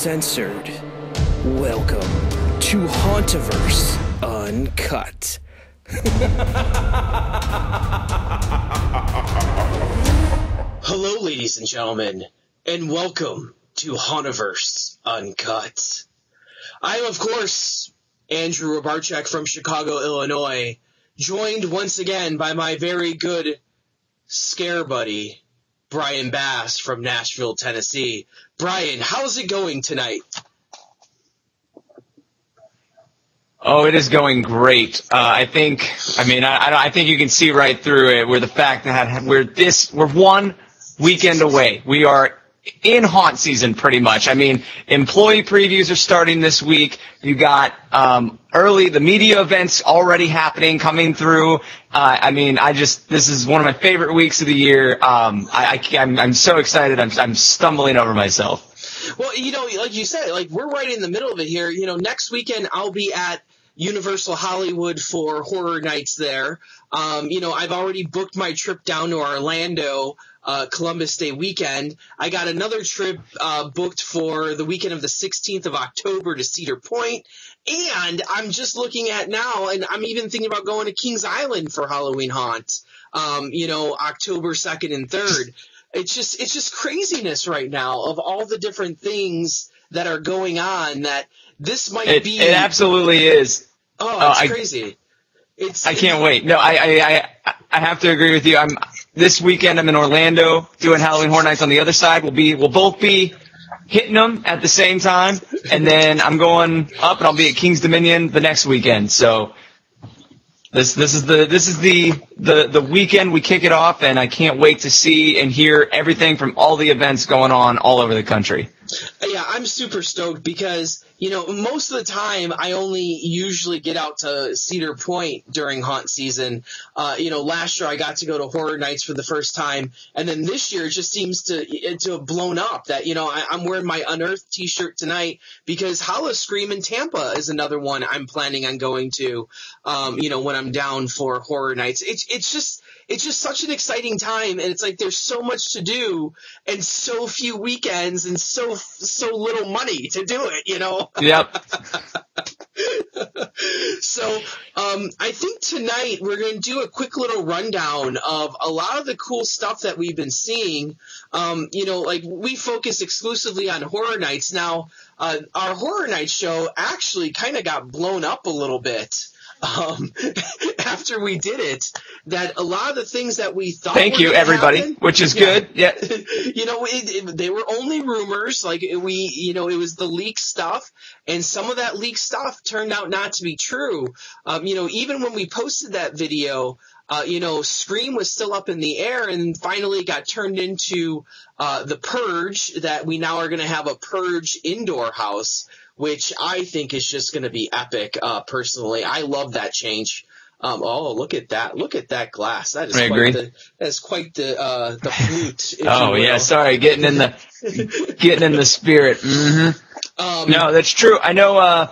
uncensored. Welcome to Hauntoverse Uncut. Hello, ladies and gentlemen, and welcome to Hauntoverse Uncut. I am, of course, Andrew Robarchek from Chicago, Illinois, joined once again by my very good scare buddy, Brian Bass from Nashville, Tennessee. Brian, how's it going tonight? Oh, it is going great. I think you can see right through it. We're the fact that we're 1 weekend away. We are in haunt season pretty much. I mean, employee previews are starting this week. You got the media events already happening, coming through. This is one of my favorite weeks of the year. I'm so excited. I'm stumbling over myself. Well, like you said, we're right in the middle of it here. Next weekend I'll be at Universal Hollywood for Horror Nights there. I've already booked my trip down to Orlando, Columbus Day weekend. I got another trip booked for the weekend of the 16th of October to Cedar Point. And I'm just looking at now, and I'm even thinking about going to Kings Island for Halloween Haunt, October 2nd and 3rd. It's just craziness right now of all the different things that are going on that this might be. It absolutely is. Oh, it's crazy. I can't wait. No, I have to agree with you. This weekend I'm in Orlando doing Halloween Horror Nights on the other side. We'll both be hitting them at the same time, and then I'm going up and I'll be at King's Dominion the next weekend. So this is the weekend we kick it off, and I can't wait to see and hear everything from all the events going on all over the country. Yeah, I'm super stoked because, most of the time I only usually get out to Cedar Point during haunt season. Last year I got to go to Horror Nights for the first time, and then this year it just seems to have blown up that, I'm wearing my Unearthed t-shirt tonight because Howl-O-Scream in Tampa is another one I'm planning on going to, when I'm down for Horror Nights. It's just such an exciting time, and it's like there's so much to do and so few weekends and so little money to do it, Yep. So I think tonight we're going to do a quick little rundown of a lot of the cool stuff that we've been seeing. We focus exclusively on Horror Nights. Now, our Horror Nights show actually kind of got blown up a little bit. After we did it, that a lot of the things that we thought Thank you, everybody, happen, which is good. Yeah. They were only rumors. It was the leak stuff, and some of that leak stuff turned out not to be true. Even when we posted that video, Scream was still up in the air, and finally it got turned into the Purge, that we now are going to have a Purge indoor house, which I think is just going to be epic. Personally, I love that change. Look at that! Look at that glass. That is quite the flute. Oh yeah, sorry, getting in the spirit. Mm-hmm. No, that's true. I know.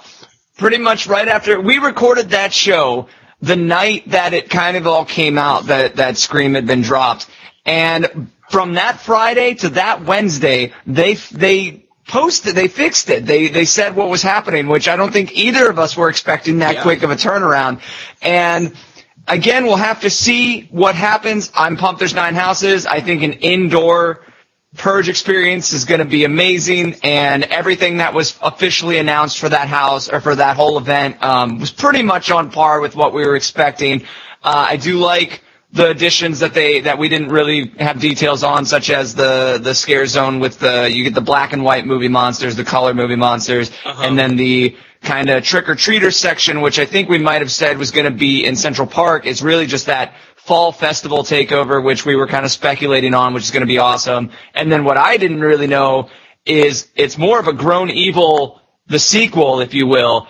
Pretty much right after we recorded that show, the night that it kind of all came out that Scream had been dropped, and from that Friday to that Wednesday, they fixed it. They said what was happening, which I don't think either of us were expecting that quick of a turnaround. And again, we'll have to see what happens. I'm pumped there's 9 houses. I think an indoor Purge experience is going to be amazing, and everything that was officially announced for that house or for that whole event was pretty much on par with what we were expecting. I do like the additions that we didn't really have details on, such as the scare zone with you get the black and white movie monsters, the color movie monsters, and then the kind of trick-or-treater section, which I think we might have said was going to be in Central Park. It's really just that fall festival takeover, which we were kind of speculating on, which is going to be awesome. And then what I didn't really know is it's more of a Grown Evil, the sequel, if you will,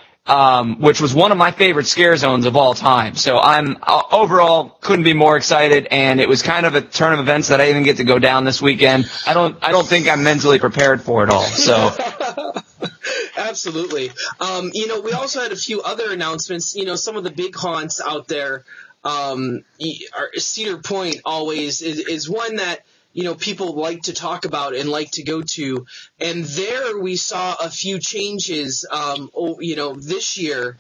which was one of my favorite scare zones of all time. So I'm overall couldn't be more excited, and it was kind of a turn of events that I didn't get to go down this weekend. I don't think I'm mentally prepared for it all. So absolutely. We also had a few other announcements. Some of the big haunts out there. Cedar Point always is one that people like to talk about and like to go to. And there we saw a few changes, this year.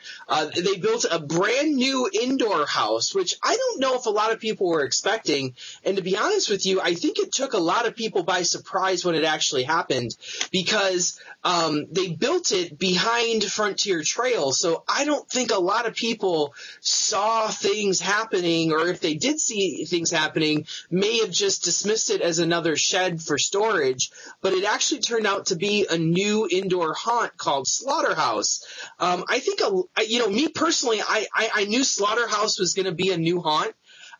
They built a brand new indoor house, which I don't know if a lot of people were expecting. And to be honest with you, I think it took a lot of people by surprise when it actually happened, because they built it behind Frontier Trail. So I don't think a lot of people saw things happening, or if they did see things happening, may have just dismissed it as another shed for storage. But it actually turned out to be a new indoor haunt called Slaughterhouse. I think, me personally, I knew Slaughterhouse was going to be a new haunt.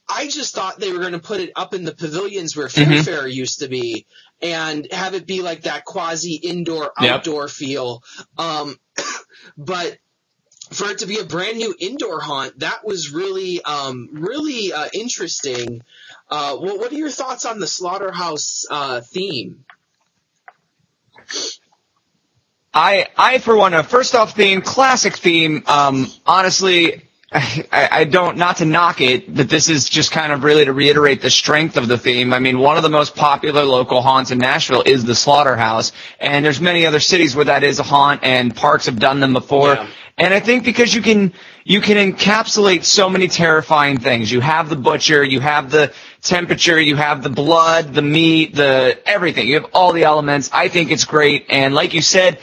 I just thought they were going to put it up in the pavilions where Fair used to be and have it be like that quasi indoor outdoor feel. But for it to be a brand new indoor haunt, that was really interesting. What are your thoughts on the Slaughterhouse theme? I for one, first off, classic theme. Honestly, I don't, not to knock it, but this is just kind of really to reiterate the strength of the theme. I mean, one of the most popular local haunts in Nashville is the Slaughterhouse, and there's many other cities where that is a haunt, and parks have done them before. Yeah. And I think because you can encapsulate so many terrifying things. You have the butcher, you have the temperature, you have the blood, the meat, the everything. You have all the elements. I think it's great. And like you said,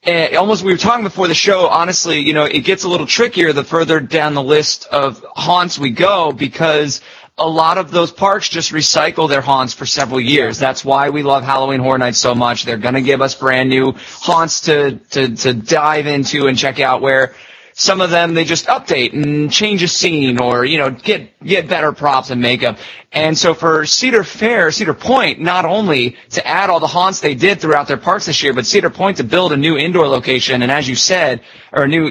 almost we were talking before the show, honestly, it gets a little trickier the further down the list of haunts we go, because a lot of those parks just recycle their haunts for several years. That's why we love Halloween Horror Nights so much. They're going to give us brand new haunts to dive into and check out, where some of them they just update and change a scene, or get better props and makeup. And so for Cedar Point, not only to add all the haunts they did throughout their parks this year, but Cedar Point to build a new indoor location, and as you said, or a new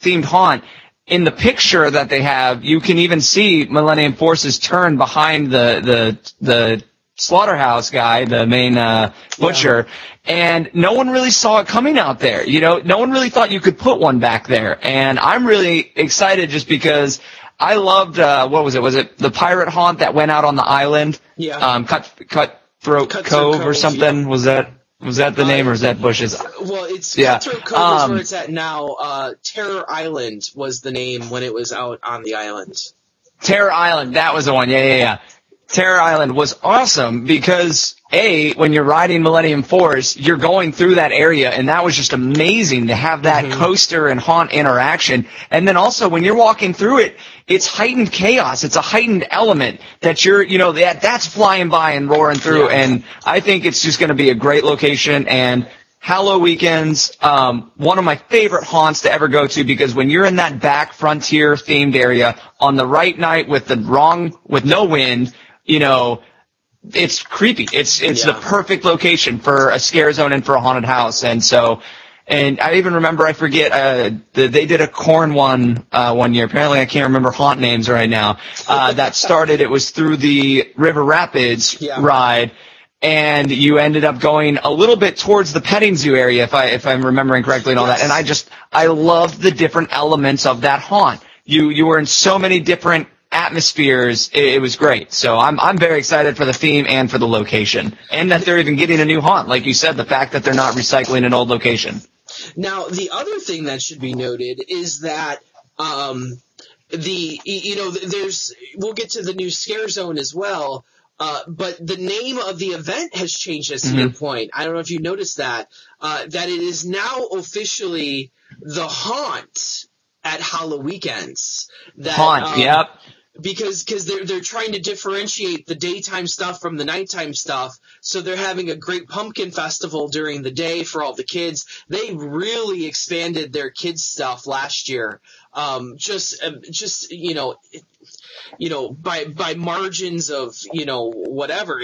themed haunt. In the picture that they have, you can even see Millennium Force's turn behind the slaughterhouse guy, the main butcher, and no one really saw it coming out there. No one really thought you could put one back there, and I'm really excited just because I loved what was it? Was it the pirate haunt that went out on the island? Yeah. Cutthroat Cove or something? Yeah. Was that the name, or is that Bush's? Well, it's Cutthroat Cove is where it's at now. Terror Island was the name when it was out on the island. Terror Island, that was the one. Yeah. Terror Island was awesome because, when you're riding Millennium Force, you're going through that area, and that was just amazing to have that coaster and haunt interaction. And then also, when you're walking through it, it's heightened chaos. It's a heightened element that that's flying by and roaring through. Yeah. And I think it's just going to be a great location. And Halloweekends, one of my favorite haunts to ever go to, because when you're in that back frontier themed area on the right night with no wind, it's creepy. It's the perfect location for a scare zone and for a haunted house. And I even remember, I forget, they did a corn one year. Apparently I can't remember haunt names right now. That started, it was through the River Rapids ride, and you ended up going a little bit towards the petting zoo area, if I'm remembering correctly, and all that. And I loved the different elements of that haunt. You were in so many different atmospheres. It was great. So I'm very excited for the theme and for the location, and that they're even getting a new haunt. Like you said, the fact that they're not recycling an old location. Now, the other thing that should be noted is that we'll get to the new scare zone as well. But the name of the event has changed at Cedar Point. I don't know if you noticed that it is now officially the Haunt at Halloweekends. Haunt, yep. Because they're trying to differentiate the daytime stuff from the nighttime stuff. So they're having a great pumpkin festival during the day for all the kids. They really expanded their kids stuff last year. By margins of, whatever.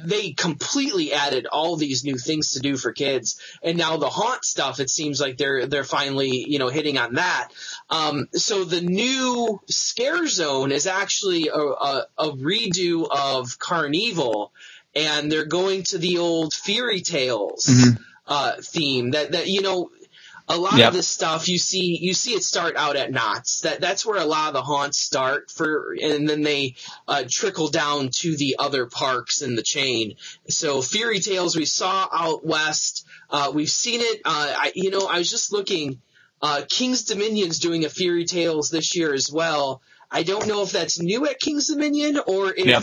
They completely added all these new things to do for kids. And now the haunt stuff, it seems like they're finally, hitting on that. So the new scare zone is actually a redo of Carnival, and they're going to the old fairy tales theme that a lot of this stuff you see it start out at Knott's. That's where a lot of the haunts start and then they trickle down to the other parks in the chain. So Fairy Tales we saw out west. We've seen it. I was just looking. King's Dominion's doing a Fairy Tales this year as well. I don't know if that's new at King's Dominion or if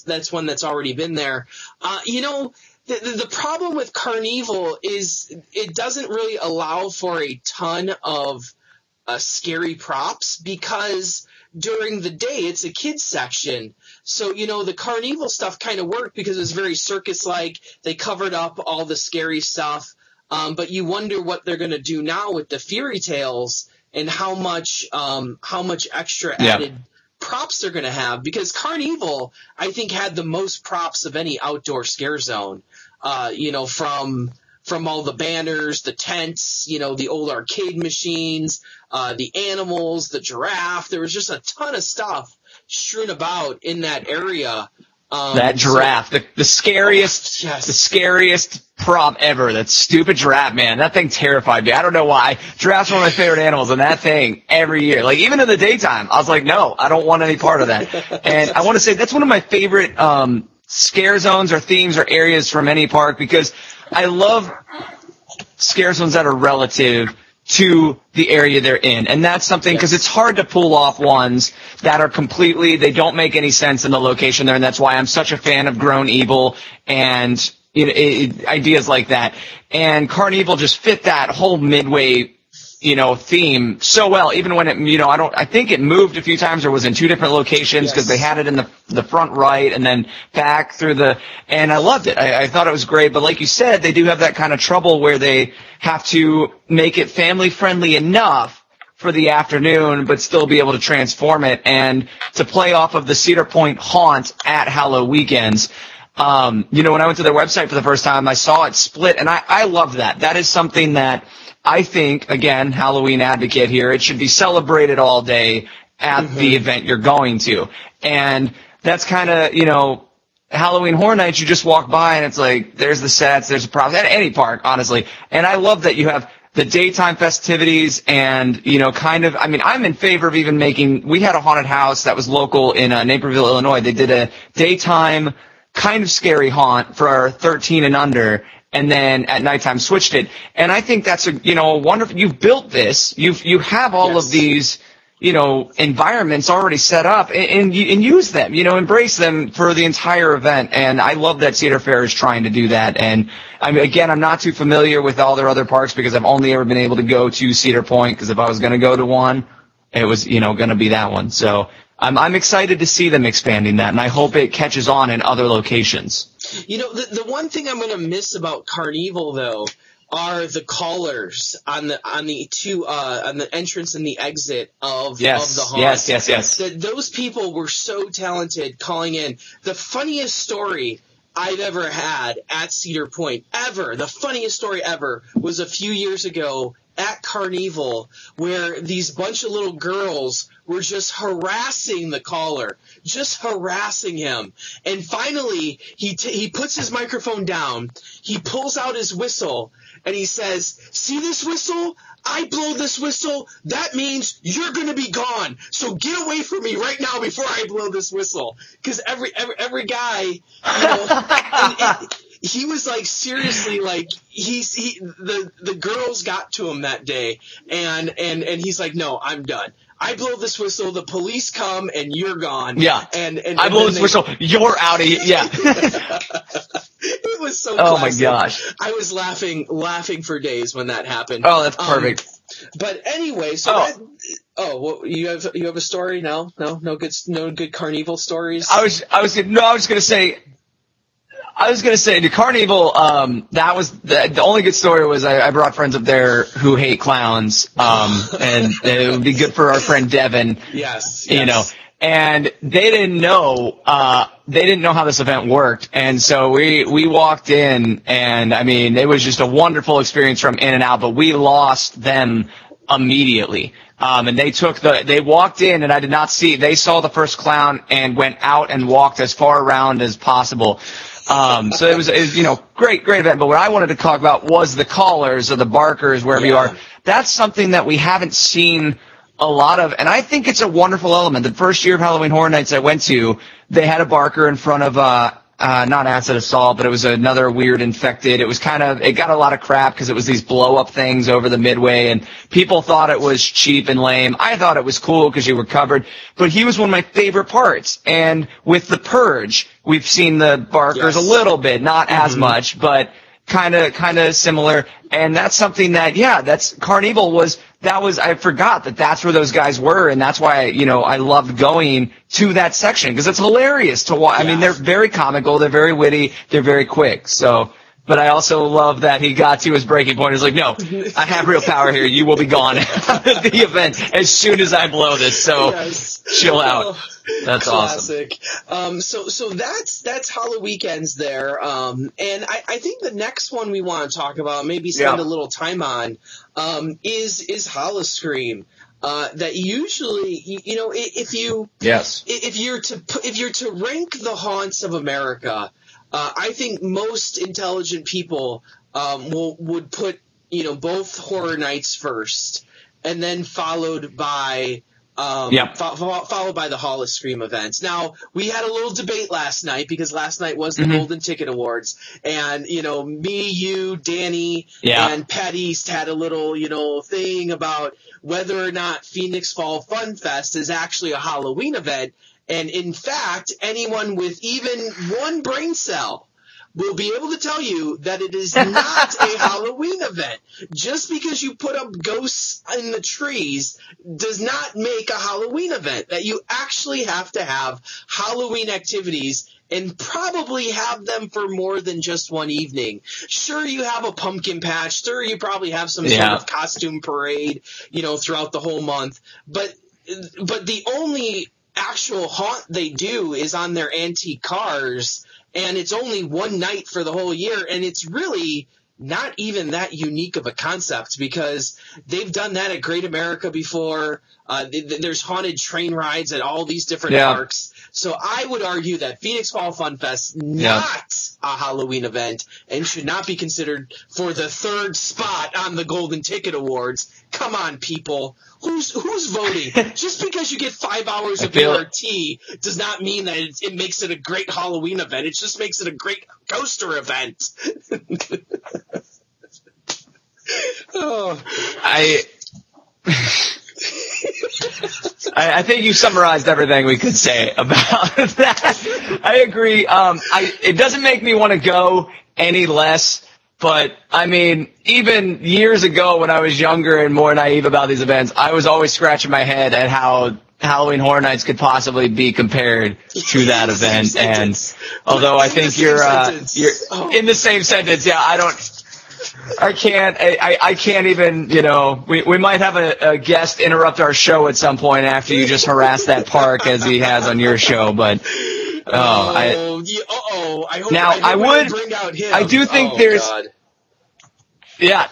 that's one that's already been there. The problem with Carnival is it doesn't really allow for a ton of scary props because during the day it's a kids section. So, the Carnival stuff kind of worked because it was very circus-like. They covered up all the scary stuff. But you wonder what they're going to do now with the Fairy Tales and how much extra added props they're going to have, because Carnival, I think, had the most props of any outdoor scare zone, from all the banners, the tents, the old arcade machines, the animals, the giraffe. There was just a ton of stuff strewn about in that area. That giraffe, the scariest, the scariest prop ever. That stupid giraffe, man. That thing terrified me. I don't know why. Giraffe's one of my favorite animals, and that thing every year, like even in the daytime, I was like, no, I don't want any part of that. And I want to say that's one of my favorite scare zones or themes or areas from any park, because I love scare zones that are relative to the area they're in. And that's something, because it's hard to pull off ones that are they don't make any sense in the location there. And that's why I'm such a fan of Grown Evil and ideas like that. And Carnival just fit that whole Midway, theme so well, even when it, I think it moved a few times or was in two different locations because they had it in the front right and then back through and I loved it. I thought it was great, but like you said, they do have that kind of trouble where they have to make it family friendly enough for the afternoon, but still be able to transform it and to play off of the Cedar Point haunt at Halloweekends. When I went to their website for the first time, I saw it split, and I love that. That is something that I think, again, Halloween advocate here, it should be celebrated all day at the event you're going to. And that's kind of, Halloween Horror Nights, you just walk by and it's like, there's the sets, there's the props, at any park, honestly. And I love that you have the daytime festivities and, I'm in favor of even we had a haunted house that was local in Naperville, Illinois. They did a daytime kind of scary haunt for 13 and under, and then at nighttime switched it. And I think that's a wonderful, you've built this, you have all of these, environments already set up and use them, embrace them for the entire event. And I love that Cedar Fair is trying to do that. And I'm not too familiar with all their other parks because I've only ever been able to go to Cedar Point, because if I was going to go to one, it was, going to be that one. So I'm excited to see them expanding that, and I hope it catches on in other locations. The one thing I'm going to miss about Carnival, though, are the callers on the entrance and the exit of the haunt. Yes. Those people were so talented calling in. The funniest story I've ever had at Cedar Point, the funniest story ever, was a few years ago at Carnival, where these bunch of little girls were just harassing the caller, just harassing him. And finally, he puts his microphone down, he pulls out his whistle, and he says, "See this whistle? I blow this whistle. That means you're going to be gone. So get away from me right now before I blow this whistle." Because every guy, he was like, seriously, like the girls got to him that day, and he's like, "No, I'm done. I blow this whistle, the police come, and you're gone." Yeah. And I blow this whistle, you're out of here. Yeah. It was so classic. Oh my gosh. I was laughing for days when that happened. Oh, that's perfect. But anyway, you have a story? No good Carnival stories? I was gonna say the Carnival, that was the only good story was I brought friends up there who hate clowns, and it would be good for our friend Devin. Yes. And they didn't know how this event worked. And so we walked in, and it was just a wonderful experience from in and out, but we lost them immediately. And they walked in, and I did not see, they saw the first clown and went out and walked as far around as possible. So it was, great event. But what I wanted to talk about was the callers or the barkers, wherever you are. That's something that we haven't seen a lot of, and I think it's a wonderful element. The first year of Halloween Horror Nights I went to, they had a barker in front of, not acid assault, but it was another weird infected. It got a lot of crap because it was these blow up things over the midway, and people thought it was cheap and lame. I thought it was cool because you were covered, but he was one of my favorite parts. And with the Purge, we've seen the barkers a little bit, not as much, but kind of similar. And that's something that, that's Carnival I forgot that's where those guys were. And that's why, I loved going to that section because it's hilarious to watch. I mean, they're very comical. They're very witty. They're very quick. So, but I also love that he got to his breaking point. He's like, no, I have real power here. You will be gone at the event as soon as I blow this. So chill out. That's classic. Awesome. So that's Halloweekends there. And I think the next one we want to talk about, maybe spend a little time on, is Howl-O-Scream. That usually, if you're to rank the haunts of America, I think most intelligent people, would put, both Horror Nights first, and then followed by followed by the Howl-O-Scream events. Now, we had a little debate last night because last night was the Golden Ticket Awards, and me, you, Danny, and Pat East had a little thing about whether or not Phoenix Fall Fun Fest is actually a Halloween event. And in fact, anyone with even one brain cell will be able to tell you that it is not a Halloween event. Just because you put up ghosts in the trees does not make a Halloween event. That you actually have to have Halloween activities and probably have them for more than just one evening. Sure, you have a pumpkin patch. Sure, you probably have some sort of costume parade, throughout the whole month. But the only actual haunt they do is on their antique cars, and it's only one night for the whole year, and it's really not even that unique of a concept because they've done that at Great America before. There's haunted train rides at all these different parks. So I would argue that Phoenix Fall Fun Fest not a Halloween event and should not be considered for the third spot on the Golden Ticket Awards. Come on, people. Who's voting? Just because you get 5 hours of VRT does not mean that it makes it a great Halloween event. It just makes it a great coaster event. I think you summarized everything we could say about that. I agree. It doesn't make me want to go any less, but I mean, even years ago when I was younger and more naive about these events, I was always scratching my head at how Halloween Horror Nights could possibly be compared to that event. And although I think you're in the same sentence, I can't even, we might have a guest interrupt our show at some point after you just harass that park as he has on your show, but I do think there's I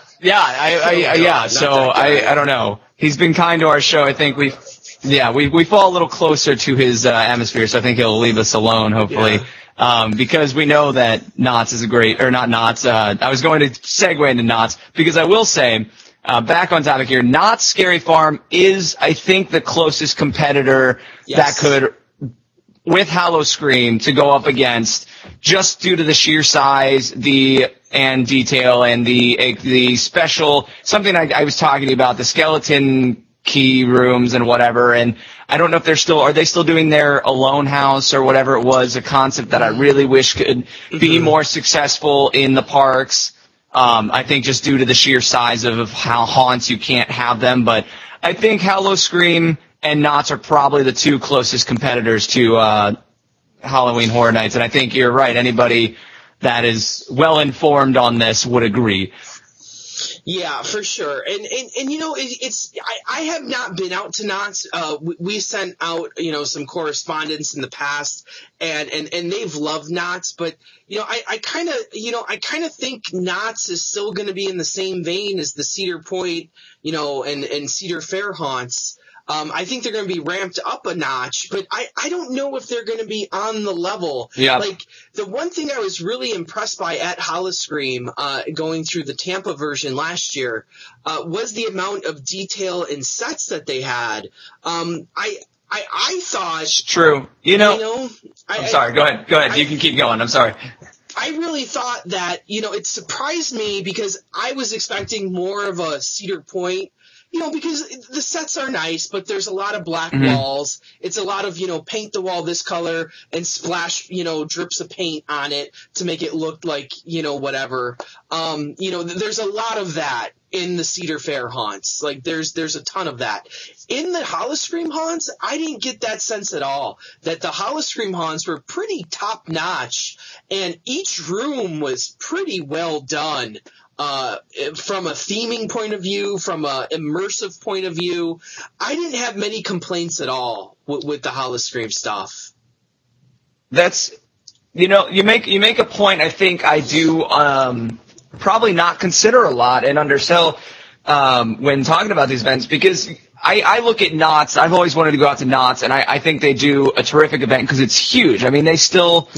don't know. He's been kind to our show. I think we fall a little closer to his atmosphere, so I think he'll leave us alone, hopefully. Because we know that Knott's is not Knott's. I was going to segue into Knott's because I will say, back on topic here, Knott's Scary Farm is, I think, the closest competitor that could, with Howl-O-Scream, to go up against, just due to the sheer size, and detail, and the special, something I was talking about, the skeleton key rooms and whatever, and I don't know if are they still doing their Alone House or whatever it was, a concept that I really wish could be more successful in the parks. I think just due to the sheer size of how haunts, you can't have them, but I think Howl-O-Scream and Knott's are probably the two closest competitors to Halloween Horror Nights, and I think you're right. Anybody that is well informed on this would agree. Yeah, for sure. And I have not been out to Knott's. We sent out, some correspondence in the past and they've loved Knott's, but, I kind of think Knott's is still going to be in the same vein as the Cedar Point, and Cedar Fair haunts. I think they're going to be ramped up a notch, but I don't know if they're going to be on the level. Yeah. Like, the one thing I was really impressed by at Howl-O-Scream, going through the Tampa version last year, was the amount of detail and sets that they had. I thought... It's true. I'm sorry. Go ahead. You can keep going. I'm sorry. I really thought that, it surprised me because I was expecting more of a Cedar Point, because the sets are nice, but there's a lot of black walls. It's a lot of, paint the wall this color and splash, drips of paint on it to make it look like, whatever. There's a lot of that in the Cedar Fair haunts. Like, there's a ton of that. In the Howl-O-Scream haunts, I didn't get that sense at all, that the Howl-O-Scream haunts were pretty top-notch, and each room was pretty well done. From a theming point of view, from a immersive point of view, I didn't have many complaints at all with the Howl-O-Scream stuff. That's, you make a point. I think I do probably not consider a lot and undersell when talking about these events, because I look at Knott's. I've always wanted to go out to Knott's, and I think they do a terrific event because it's huge. I mean, they still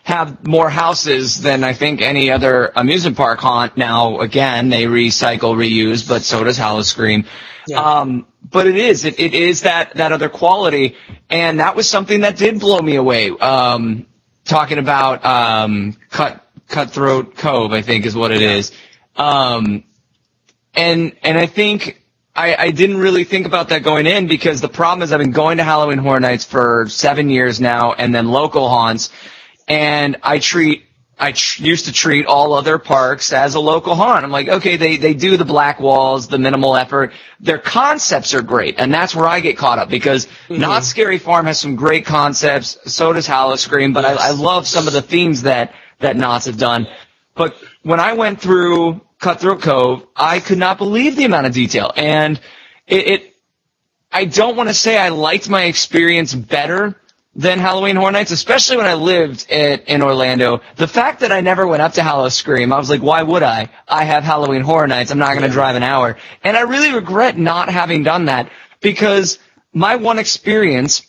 have more houses than I think any other amusement park haunt. Now, again, they recycle, reuse, but so does Howl-O-Scream. Yeah. But it is that other quality, and that was something that did blow me away. Talking about Cutthroat Cove, I think is what it is. And I think I didn't really think about that going in, because the problem is I've been going to Halloween Horror Nights for 7 years now, and then local haunts, and I used to treat all other parks as a local haunt. I'm like, okay, they do the black walls, the minimal effort. Their concepts are great, and that's where I get caught up, because Knott's Scary Farm has some great concepts, so does Howl-O-Scream, but I love some of the themes that Knott's have done. But when I went through Cutthroat Cove, I could not believe the amount of detail. And I don't want to say I liked my experience better than Halloween Horror Nights, especially when I lived in Orlando. The fact that I never went up to Howl-O-Scream, I was like, why would I? I have Halloween Horror Nights. I'm not going to drive an hour. And I really regret not having done that, because my one experience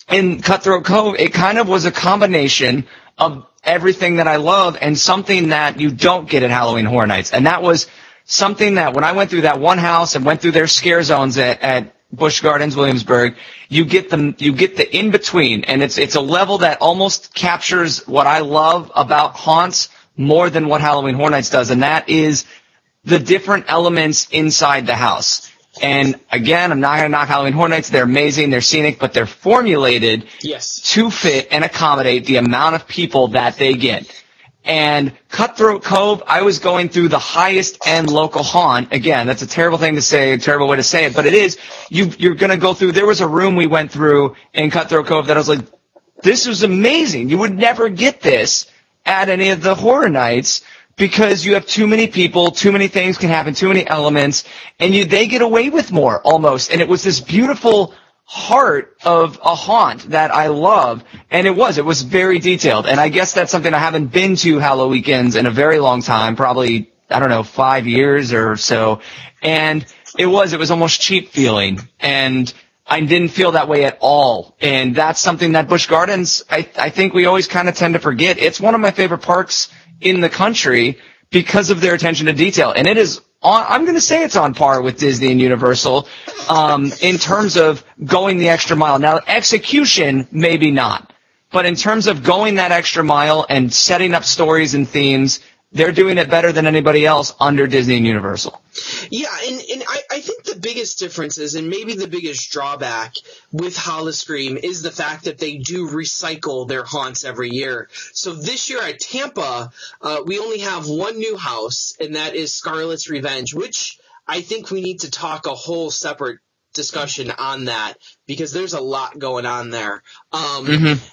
in Cutthroat Cove, it kind of was a combination of everything that I love and something that you don't get at Halloween Horror Nights. And that was something that when I went through that one house and went through their scare zones at Busch Gardens, Williamsburg, you get the in-between. And it's a level that almost captures what I love about haunts more than what Halloween Horror Nights does. And that is the different elements inside the house. And again, I'm not going to knock Halloween Horror Nights. They're amazing. They're scenic, but they're formulated to fit and accommodate the amount of people that they get. And Cutthroat Cove, I was going through the highest end local haunt. Again, that's a terrible thing to say, a terrible way to say it, but it is. You're going to go through. There was a room we went through in Cutthroat Cove that I was like, this was amazing. You would never get this at any of the horror nights, because you have too many people, too many things can happen, too many elements, and they get away with more almost. And it was this beautiful heart of a haunt that I love, and it was very detailed. And I guess that's something I haven't been to Halloweekends in a very long time, probably, 5 years or so. And it was almost cheap feeling, and I didn't feel that way at all. And that's something that Busch Gardens, I think we always kind of tend to forget. It's one of my favorite parks in the country because of their attention to detail. And it is I'm going to say it's on par with Disney and Universal in terms of going the extra mile. Now, execution, maybe not. But in terms of going that extra mile and setting up stories and themes, they're doing it better than anybody else under Disney and Universal. Yeah, and I think the biggest difference is, and maybe the biggest drawback with Howl-O-Scream, is the fact that they do recycle their haunts every year. So this year at Tampa, we only have one new house, and that is Scarlet's Revenge, which I think we need to talk a whole separate discussion on that, because there's a lot going on there.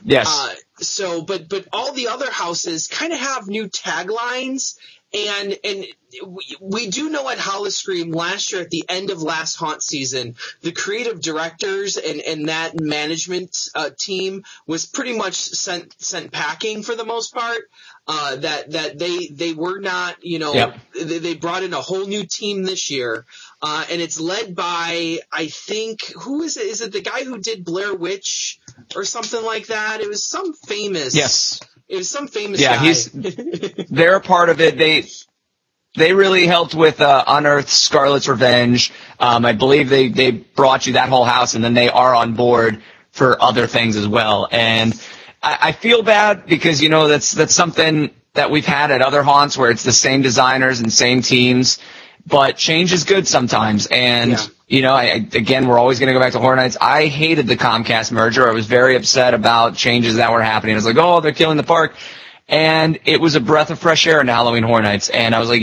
Yes. But all the other houses kind of have new taglines, And we do know at Howl-O-Scream last year, at the end of last haunt season, the creative directors and that management team was pretty much sent packing for the most part. That they were not, they brought in a whole new team this year. And it's led by, I think, who is it? Is it the guy who did Blair Witch or something like that? It was some famous. Yes. It was some famous guy. They're a part of it. They really helped with Unearth Scarlet's Revenge. I believe they brought you that whole house, and then they are on board for other things as well. And I feel bad because, that's something that we've had at other haunts where it's the same designers and same teams. But change is good sometimes. And, again, we're always going to go back to Horror Nights. I hated the Comcast merger. I was very upset about changes that were happening. I was like, oh, they're killing the park. And it was a breath of fresh air into Halloween Horror Nights. And I was like,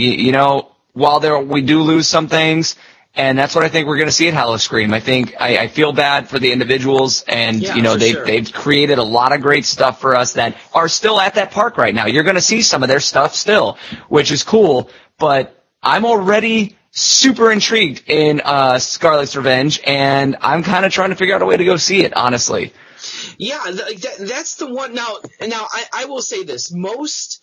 while we do lose some things, and that's what I think we're going to see at Howl-O-Scream. I think I feel bad for the individuals, and they've created a lot of great stuff for us that are still at that park right now. You're going to see some of their stuff still, which is cool. But I'm already super intrigued in Scarlet's Revenge, and I'm kind of trying to figure out a way to go see it, honestly. Yeah, that's the one. Now I will say this. Most,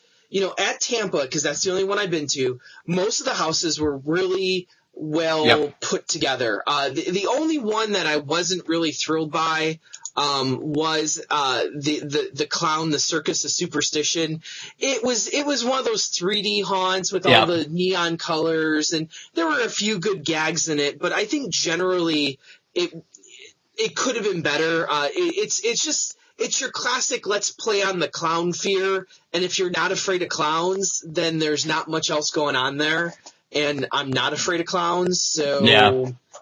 at Tampa, because that's the only one I've been to, most of the houses were really well put together. The only one that I wasn't really thrilled by was the clown, the Circus of Superstition. It was one of those 3D haunts with all the neon colors, and there were a few good gags in it, but I think generally it could have been better. It's your classic let's play on the clown fear, and if you're not afraid of clowns, then there's not much else going on there. And I'm not afraid of clowns, so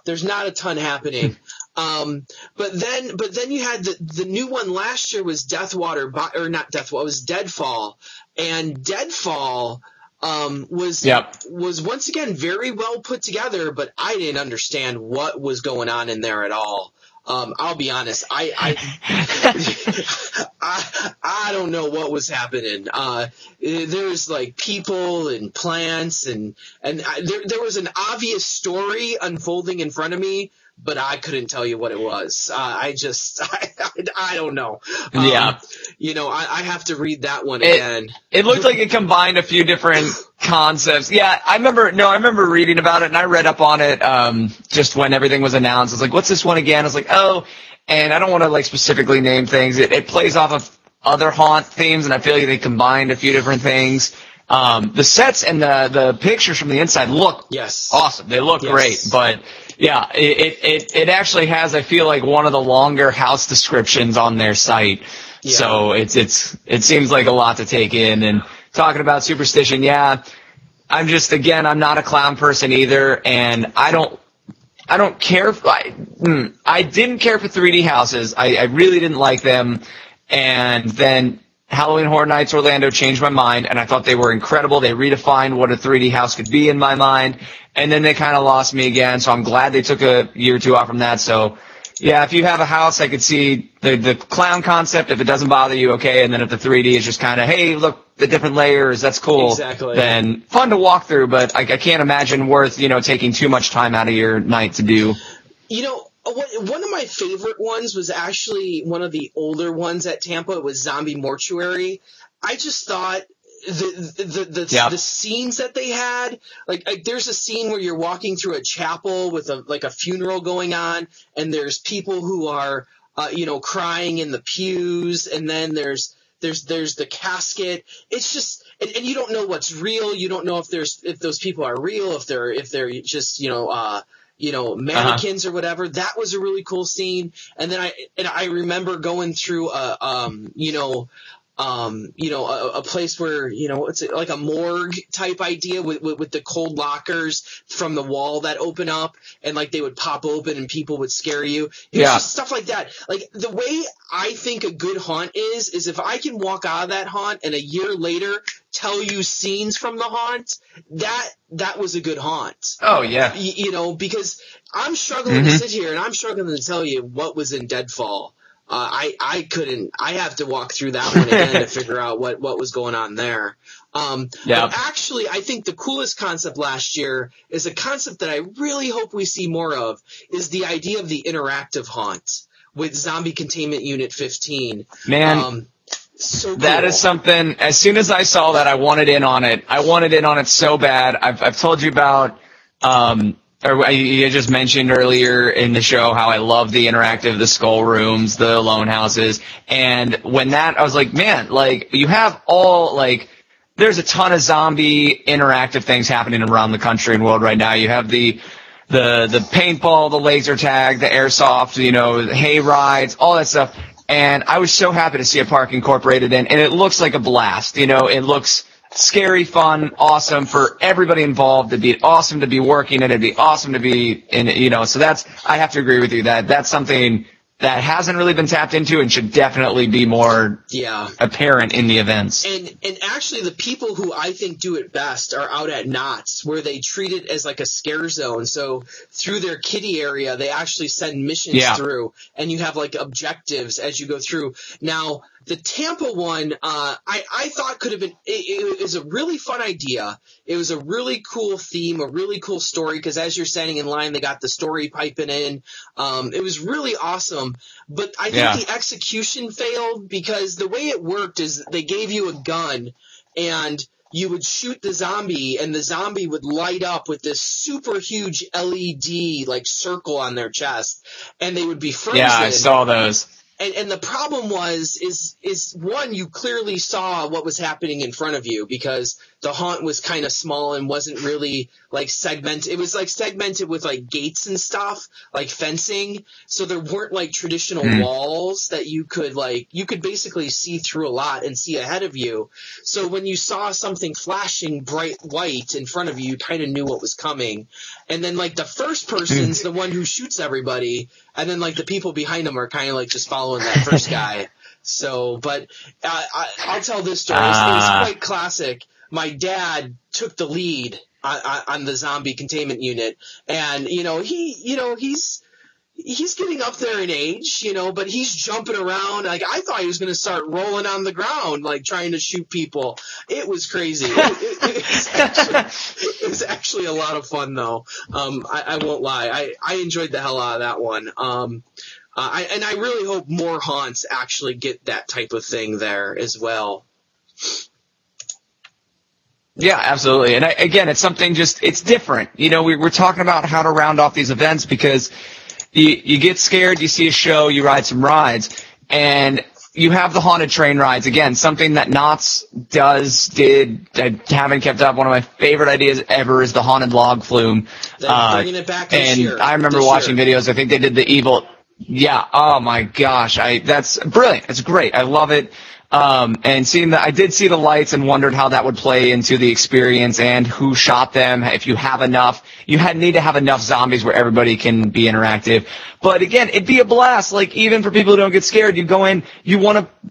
there's not a ton happening. But then you had the new one last year was was Deadfall, and Deadfall was once again very well put together, but I didn't understand what was going on in there at all. I'll be honest. I don't know what was happening. There's like people and plants and there was an obvious story unfolding in front of me, but I couldn't tell you what it was. I don't know. I have to read that one again. It looked like it combined a few different concepts. Yeah, I remember reading about it, and I read up on it just when everything was announced. I was like, what's this one again? I was like, oh, and I don't want to specifically name things. It plays off of other haunt themes, and I feel like they combined a few different things. The sets and the pictures from the inside look awesome. They look great, but yeah, it actually has, I feel like, one of the longer house descriptions on their site. Yeah. So it seems like a lot to take in. And talking about superstition, I'm not a clown person either, and I don't care. I didn't care for 3D houses. I really didn't like them. And then Halloween Horror Nights Orlando changed my mind, and I thought they were incredible. They redefined what a 3D house could be in my mind, and then they kind of lost me again, so I'm glad they took a year or two off from that. So, yeah, if you have a house, I could see the clown concept, if it doesn't bother you, okay, and then if the 3D is just kind of, hey, look, the different layers, that's cool. Exactly. Then fun to walk through, but I can't imagine worth, taking too much time out of your night to do. One of my favorite ones was actually one of the older ones at Tampa. It was Zombie Mortuary. I just thought the scenes that they had, like there's a scene where you're walking through a chapel with a funeral going on, and there's people who are crying in the pews, and then there's the casket. It's just and you don't know what's real. You don't know if those people are real, if they're just mannequins or whatever. That was a really cool scene. And then I remember going through a place where, it's like a morgue type idea with the cold lockers from the wall that open up, and like they would pop open and people would scare you. It's just stuff like that. Like the way I think a good haunt is if I can walk out of that haunt and a year later tell you scenes from the haunt, that was a good haunt. Oh yeah. Because I'm struggling to sit here and I'm struggling to tell you what was in Deadfall. I couldn't. I have to walk through that one again to figure out what was going on there. But actually, I think the coolest concept last year is a concept that I really hope we see more of, is the idea of the interactive haunt with Zombie Containment Unit 15. Man, so cool. That is something, as soon as I saw that, I wanted in on it. I wanted in on it so bad. I've told you about, or you just mentioned earlier in the show how I love the interactive, the skull rooms, the alone houses. And when that, I was like, man, like, you have all, like, there's a ton of zombie interactive things happening around the country and world right now. You have the paintball, the laser tag, the airsoft, the hay rides, all that stuff. And I was so happy to see a park incorporated in, and it looks like a blast. It looks scary, fun, awesome for everybody involved. It'd be awesome to be working it. It'd be awesome to be in it, so I have to agree with you that's something that hasn't really been tapped into and should definitely be more apparent in the events. And actually the people who I think do it best are out at Knott's, where they treat it as like a scare zone. So through their kiddie area, they actually send missions through, and you have like objectives as you go through. Now, the Tampa one, I thought could have been – it was a really fun idea. It was a really cool theme, a really cool story, because as you're standing in line, they got the story piping in. It was really awesome. But I think the execution failed, because the way it worked is they gave you a gun and you would shoot the zombie, and the zombie would light up with this super huge LED like circle on their chest, and they would be frozen. Yeah, I saw those. And the problem is one, you clearly saw what was happening in front of you, because the haunt was kind of small and wasn't really like segmented. It was like segmented with like gates and stuff, like fencing. So there weren't like traditional walls that you could basically see through a lot and see ahead of you. So when you saw something flashing bright white in front of you, you kind of knew what was coming. And then like the first person's the one who shoots everybody, and then like the people behind them are kind of like just following that first guy. So, but I'll tell this story. It was quite classic. My dad took the lead on the zombie containment unit, and he's getting up there in age, but he's jumping around. Like, I thought he was going to start rolling on the ground, like trying to shoot people. It was crazy. It was actually a lot of fun, though. I won't lie. I enjoyed the hell out of that one. And I really hope more haunts actually get that type of thing there as well. Yeah, absolutely. And again, it's something it's different. We're talking about how to round off these events, because you get scared, you see a show, you ride some rides, and you have the haunted train rides. Again, something that Knott's did. I haven't kept up. One of my favorite ideas ever is the haunted log flume. Bringing it back this year. And I remember watching videos. I think they did the evil. Yeah. Oh my gosh. That's brilliant. It's great. I love it. And seeing I did see the lights and wondered how that would play into the experience and who shot them. If you have enough, need to have enough zombies where everybody can be interactive. But again, it'd be a blast. Like, even for people who don't get scared, you go in, you want to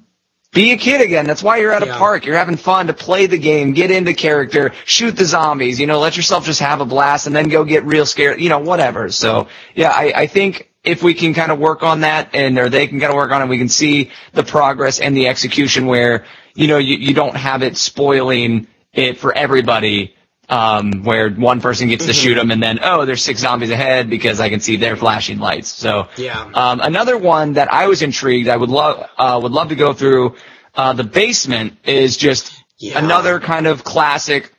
be a kid again. That's why you're at a park. You're having fun to play the game, get into character, shoot the zombies, let yourself just have a blast and then go get real scared, whatever. So yeah, I think if we can kind of work on that, or they can kind of work on it, we can see the progress and the execution where, you don't have it spoiling it for everybody, where one person gets to shoot them and then, there's 6 zombies ahead because I can see their flashing lights. So, another one that I was intrigued, I would love to go through, the basement is just another kind of classic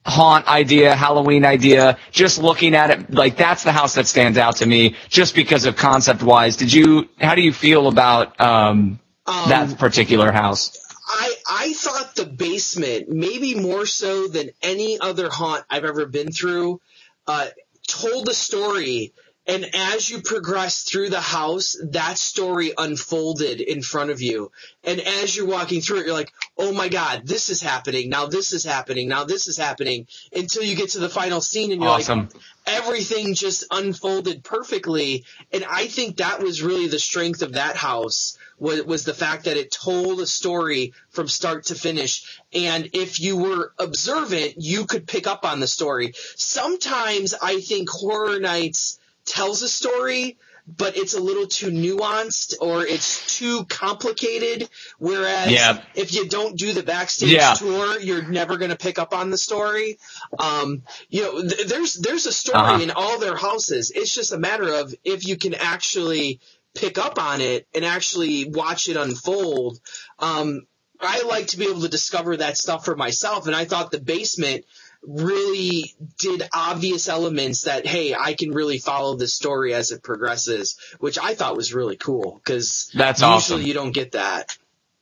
haunt idea, Halloween idea. Just looking at it, like, that's the house that stands out to me just because of concept wise. How do you feel about that particular house? I thought the basement, maybe more so than any other haunt I've ever been through, told a story. And as you progress through the house, that story unfolded in front of you. And as you're walking through it, you're like, oh my God, this is happening. Now this is happening. Now this is happening. Until you get to the final scene and you're like, everything just unfolded perfectly. And I think that was really the strength of that house, was the fact that it told a story from start to finish. And if you were observant, you could pick up on the story. Sometimes I think Horror Nights tells a story but it's a little too nuanced or it's too complicated. Whereas if you don't do the backstage tour, you're never going to pick up on the story. There's a story in all their houses. It's just a matter of if you can actually pick up on it and actually watch it unfold. I like to be able to discover that stuff for myself, and I thought the basement really did obvious elements that, hey, I can really follow this story as it progresses, which I thought was really cool because usually you don't get that.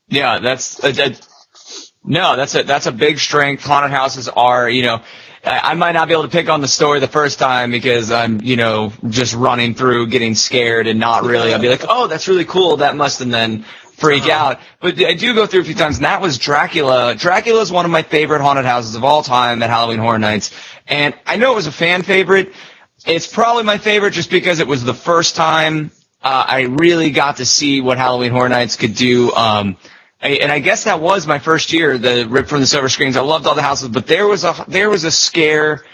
Yeah, that's a big strength. Haunted houses are, I might not be able to pick on the story the first time because I'm, just running through getting scared and not really. I'll be like, oh, that's really cool. That must, and then freak out. But I do go through a few times, and that was Dracula. Dracula is one of my favorite haunted houses of all time at Halloween Horror Nights. And I know it was a fan favorite. It's probably my favorite just because it was the first time I really got to see what Halloween Horror Nights could do. And I guess that was my first year, the rip from the silver screens. I loved all the houses, but there was a scare.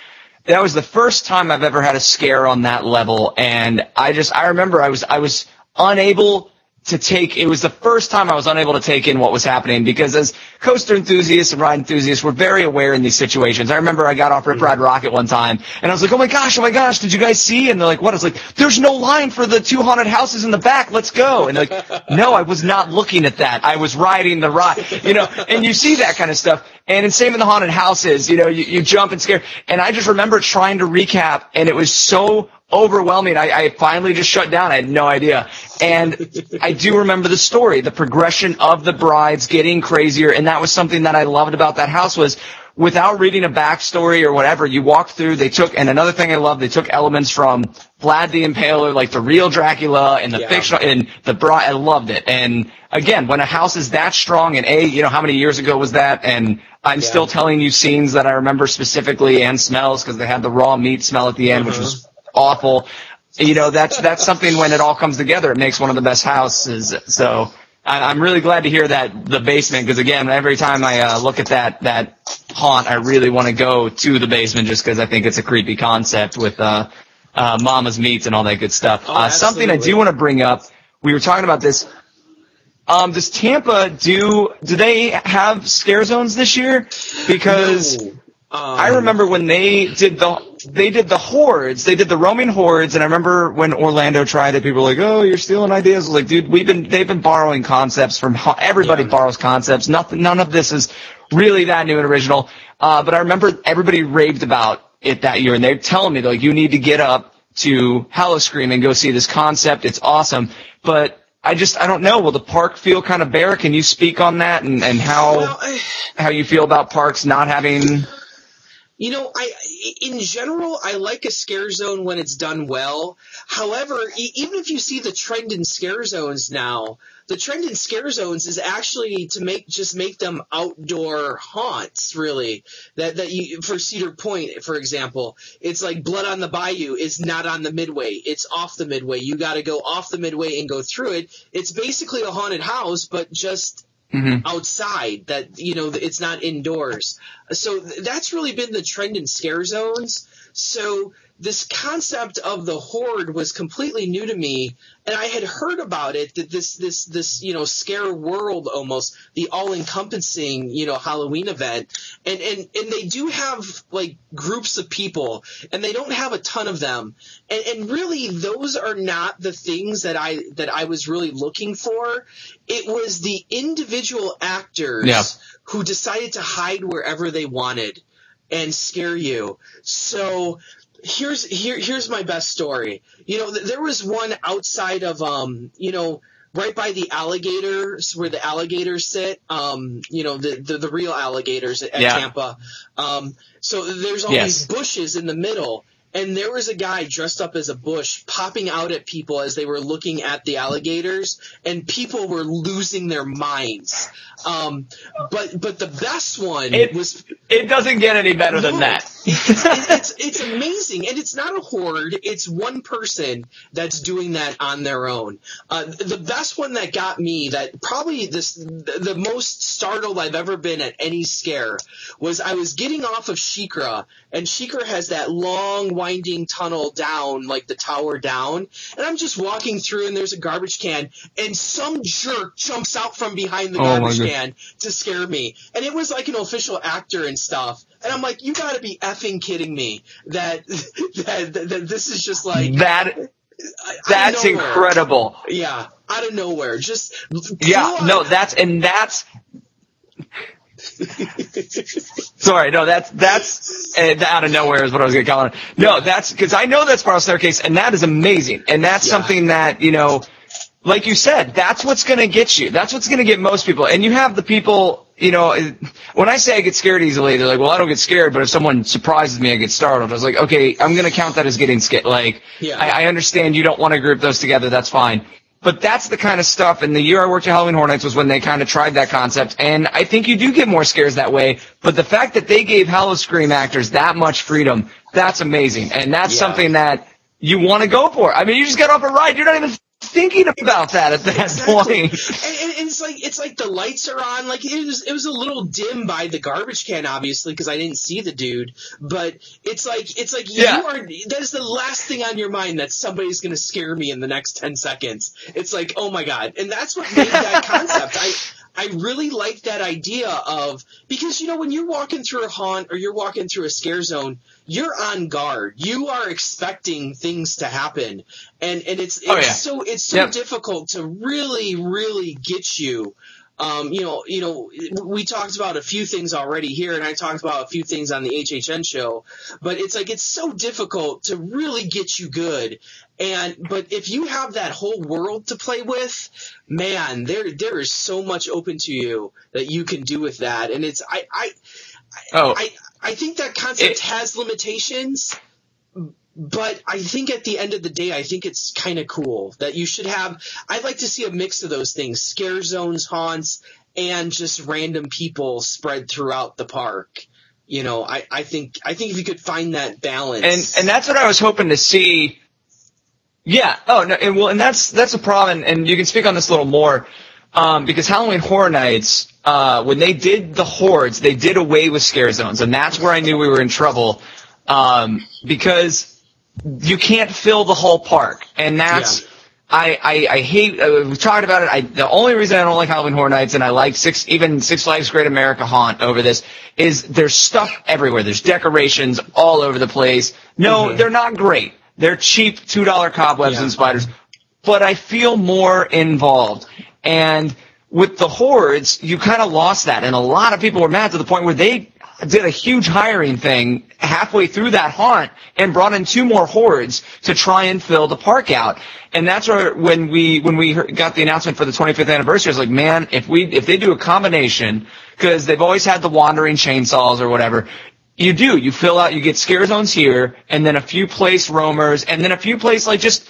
That was the first time I've ever had a scare on that level. And I remember I was unable to take, it was the first time I was unable to take in what was happening because as coaster enthusiasts and ride enthusiasts, we're very aware in these situations. I remember I got off Rip Ride Rocket one time and I was like, oh my gosh, did you guys see? And they're like, what? I was like, there's no line for the 2 haunted houses in the back. Let's go. And like, no, I was not looking at that. I was riding the ride, and you see that kind of stuff. And same in the haunted houses, you jump and scare. And I just remember trying to recap and it was so overwhelming. I finally just shut down. I had no idea. And I do remember the story, the progression of the brides getting crazier. And that was something that I loved about that house was without reading a backstory or whatever, you walked through, and another thing I loved, they took elements from Vlad the Impaler, like the real Dracula and the fictional, and the bride. I loved it. And again, when a house is that strong and how many years ago was that? And I'm still telling you scenes that I remember specifically and smells because they had the raw meat smell at the end, which was awful. That's something when it all comes together, it makes one of the best houses. So I'm really glad to hear that the basement, because again, every time I look at that haunt, I really want to go to the basement just because I think it's a creepy concept with Mama's Meats and all that good stuff. Something I do want to bring up, we were talking about this. Does Tampa do they have scare zones this year? Because I remember when they did the hordes, they did the roaming hordes, and I remember when Orlando tried it, people were like, "Oh, you're stealing ideas." I was like, dude, they've been borrowing concepts from everybody borrows concepts. None of this is really that new and original. But I remember everybody raved about it that year, and they're telling me like, you need to get up to Howl-O-Scream and go see this concept. It's awesome. But I don't know. Will the park feel kind of bare? Can you speak on that and how you feel about parks not having? In general, I like a scare zone when it's done well. However, even if you see the trend in scare zones now, the trend in scare zones is actually to make them outdoor haunts, really. For Cedar Point, for example, it's like Blood on the Bayou is not on the midway. It's off the midway. You got to go off the midway and go through it. It's basically a haunted house, but just outside, that it's not indoors. So that's really been the trend in scare zones. So this concept of the horde was completely new to me, and I had heard about it, that this scare world, almost the all-encompassing Halloween event, and they do have like groups of people, and they don't have a ton of them, and really those are not the things that I was really looking for. It was the individual actors who decided to hide wherever they wanted and scare you. So here's my best story. There was one outside of right by the alligators, where the alligators sit, the real alligators at Tampa. So there's all these bushes in the middle, and there was a guy dressed up as a bush popping out at people as they were looking at the alligators, and people were losing their minds. But the best one it doesn't get any better than that. It's amazing, and it's not a horde. It's one person that's doing that on their own. The best one that got me, that probably the most startled I've ever been at any scare, was I was getting off of Shikra, and Shikra has that long winding tunnel down, like the tower down, and I'm just walking through, and there's a garbage can, and some jerk jumps out from behind the garbage can to scare me, and it was like an official actor and stuff, and I'm like, you gotta be effing kidding me that this is just like that. That's incredible. Yeah, out of nowhere. Just that's sorry, no, that's out of nowhere is what I was going to call it. No, that's because I know that spiral staircase, and that is amazing, and that's something that, you know, like you said, that's what's going to get you. That's what's going to get most people. And you have the people, you know, when I say I get scared easily, they're like, well, I don't get scared, but if someone surprises me, I get startled. I was like, okay, I'm going to count that as getting scared. Like, I understand you don't want to group those together. That's fine. But that's the kind of stuff, and the year I worked at Halloween Horror Nights was when they kind of tried that concept, and I think you do get more scares that way, but the fact that they gave Howl-O-Scream actors that much freedom, that's amazing, and that's something that you want to go for. I mean, you just got off a ride, you're not even thinking about that at that point. And it's like the lights are on. Like it was a little dim by the garbage can, obviously, because I didn't see the dude. But it's like that is the last thing on your mind, that somebody's going to scare me in the next 10 seconds. It's like, oh my god, and that's what made that concept. I really like that idea of, because, you know, when you're walking through a haunt or you're walking through a scare zone, you're on guard. You are expecting things to happen. And it's so difficult to really, really get you. You know, we talked about a few things already here, and I talked about a few things on the HHN show, but it's like, it's so difficult to really get you good. But if you have that whole world to play with, man, there is so much open to you that you can do with that. And it's, I think that concept has limitations, but I think at the end of the day, I think it's kind of cool that you should have. I'd like to see a mix of those things: scare zones, haunts, and just random people spread throughout the park. You know, I think if you could find that balance, and that's what I was hoping to see. Yeah. Oh no. And that's a problem. And you can speak on this a little more, because Halloween Horror Nights, when they did the hordes, they did away with scare zones, and that's where I knew we were in trouble, because you can't fill the whole park, and that's I hate. We've talked about it. The only reason I don't like Halloween Horror Nights, and I like Six Flags Great America Haunt over this, is there's stuff everywhere. There's decorations all over the place. No, they're not great. They're cheap $2 cobwebs and spiders, but I feel more involved. And with the hordes, you kind of lost that, and a lot of people were mad to the point where they did a huge hiring thing halfway through that haunt and brought in 2 more hordes to try and fill the park out. And that's where, when we got the announcement for the 25th anniversary, I was like, man, if they do a combination, because they've always had the wandering chainsaws or whatever, you fill out, you get scare zones here, and then a few place roamers, and then a few place like just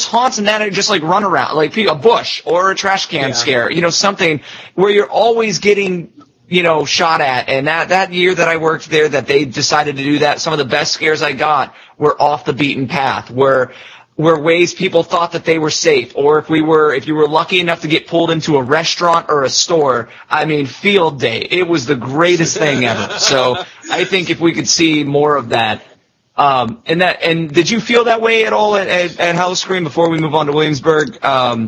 haunts, and then just like run around, like a bush or a trash can scare, you know, something where you're always getting, you know, shot at. And that year that I worked there, that they decided to do that, some of the best scares I got were off the beaten path, where ways people thought that they were safe, or if you were lucky enough to get pulled into a restaurant or a store, I mean, field day. It was the greatest thing ever. So I think if we could see more of that. And did you feel that way at all at Howl-O-Scream before we move on to Williamsburg?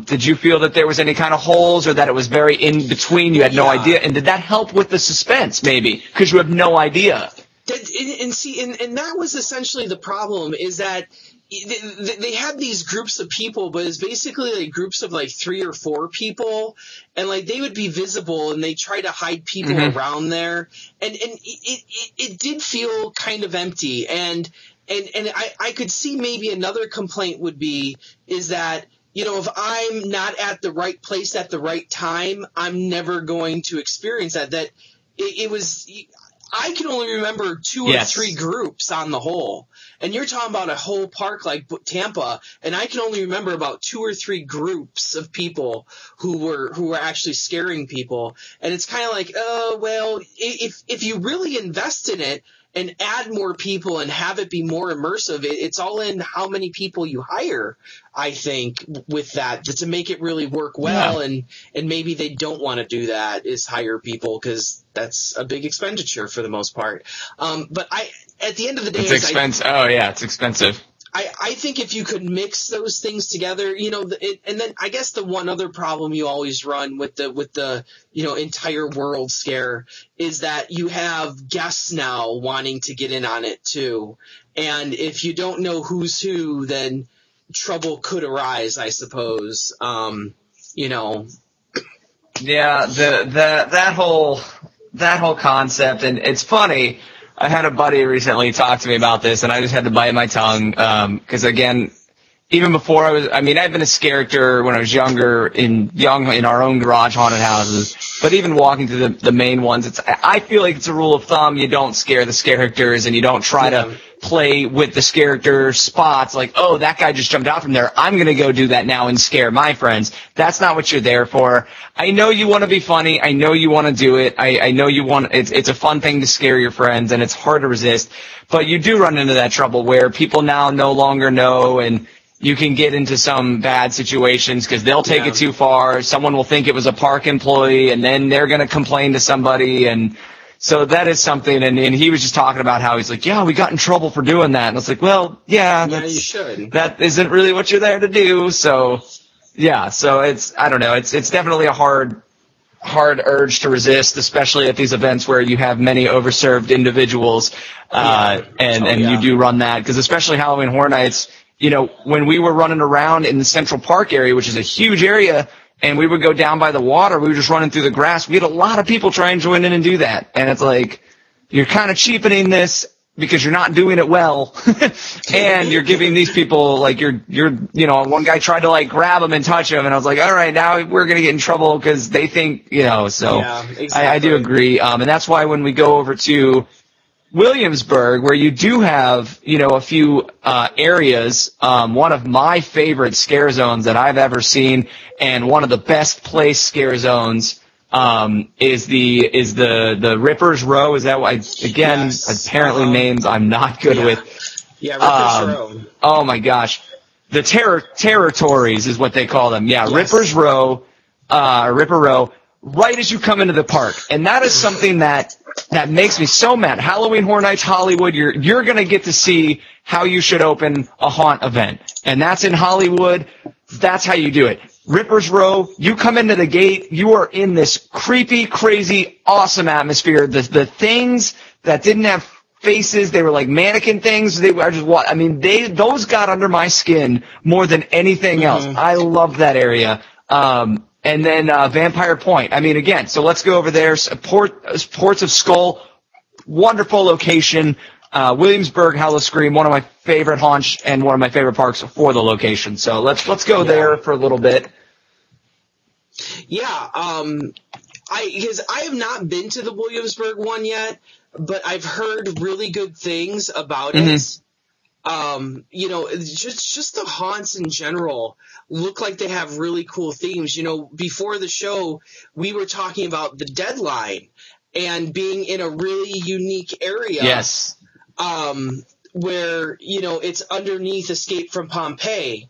Did you feel that there was any kind of holes, or that it was very in between, you had no idea? And did that help with the suspense, maybe? Because you have no idea. And that was essentially the problem, is that they had these groups of people, but it's basically like groups of like 3 or 4 people, and like they would be visible, and they try to hide people around there, and it did feel kind of empty, and I could see maybe another complaint would be is that, you know, if I'm not at the right place at the right time, I'm never going to experience that. That it was. I can only remember 2 or 3 groups on the whole. And you're talking about a whole park like Tampa, and I can only remember about 2 or 3 groups of people who were actually scaring people. And it's kind of like, oh, well, if you really invest in it and add more people and have it be more immersive. It's all in how many people you hire, I think, with that to make it really work well. Yeah. And maybe they don't want to do that, is hire people, because that's a big expenditure for the most part. But at the end of the day, it's expensive. It's expensive. I think if you could mix those things together, and then I guess the one other problem you always run with the entire world scare is that you have guests now wanting to get in on it too. And if you don't know who's who, then trouble could arise, I suppose. Yeah, that whole concept, and it's funny. I had a buddy recently talk to me about this, and I just had to bite my tongue, because again, even before I've been a character when I was younger in our own garage haunted houses, but even walking to the main ones, I feel like it's a rule of thumb, you don't scare the characters, and you don't try to play with the character spots like, oh, that guy just jumped out from there, I'm going to go do that now and scare my friends. That's not what you're there for. I know you want to be funny. I know you want to do it. I know you want, it's a fun thing to scare your friends, and it's hard to resist, but you do run into that trouble where people now no longer know, and you can get into some bad situations because they'll take it too far. Someone will think it was a park employee, and then they're going to complain to somebody. And so that is something. And he was just talking about how he's like, yeah, we got in trouble for doing that. And I was like, well, yeah, you should. That isn't really what you're there to do. So, yeah, so I don't know. It's definitely a hard urge to resist, especially at these events where you have many overserved individuals. And you do run that, because especially Halloween Horror Nights, when we were running around in the Central Park area, which is a huge area, and we would go down by the water, we were just running through the grass, we had a lot of people try and join in and do that. And it's like, you're kind of cheapening this because you're not doing it well. And you're giving these people, like, one guy tried to, like, grab him and touch him, and I was like, all right, now we're going to get in trouble because they think, so yeah, exactly. I do agree. And that's why when we go over to Williamsburg, where you do have, a few areas, one of my favorite scare zones that I've ever seen, and one of the best placed scare zones, is the Ripper's Row. Is that what apparently names I'm not good with. Yeah, Ripper's Row. Oh my gosh. The territories is what they call them. Yeah, yes. Ripper's Row, Ripper Row, right as you come into the park. And that is something that makes me so mad. Halloween Horror Nights Hollywood, you're going to get to see how you should open a haunt event. And that's in Hollywood. That's how you do it. Ripper's Row, you come into the gate, you are in this creepy, crazy, awesome atmosphere. The things that didn't have faces, they were like mannequin things. Those got under my skin more than anything else. I love that area. And then Vampire Point. Again, so let's go over there. Ports of Skull, wonderful location. Williamsburg, Howl-O-Scream, one of my favorite haunts and one of my favorite parks for the location. So let's go there for a little bit. Yeah, because I have not been to the Williamsburg one yet, but I've heard really good things about it. Just the haunts in general look like they have really cool themes. Before the show, we were talking about the Deadline and being in a really unique area. Yes. Where, it's underneath Escape from Pompeii,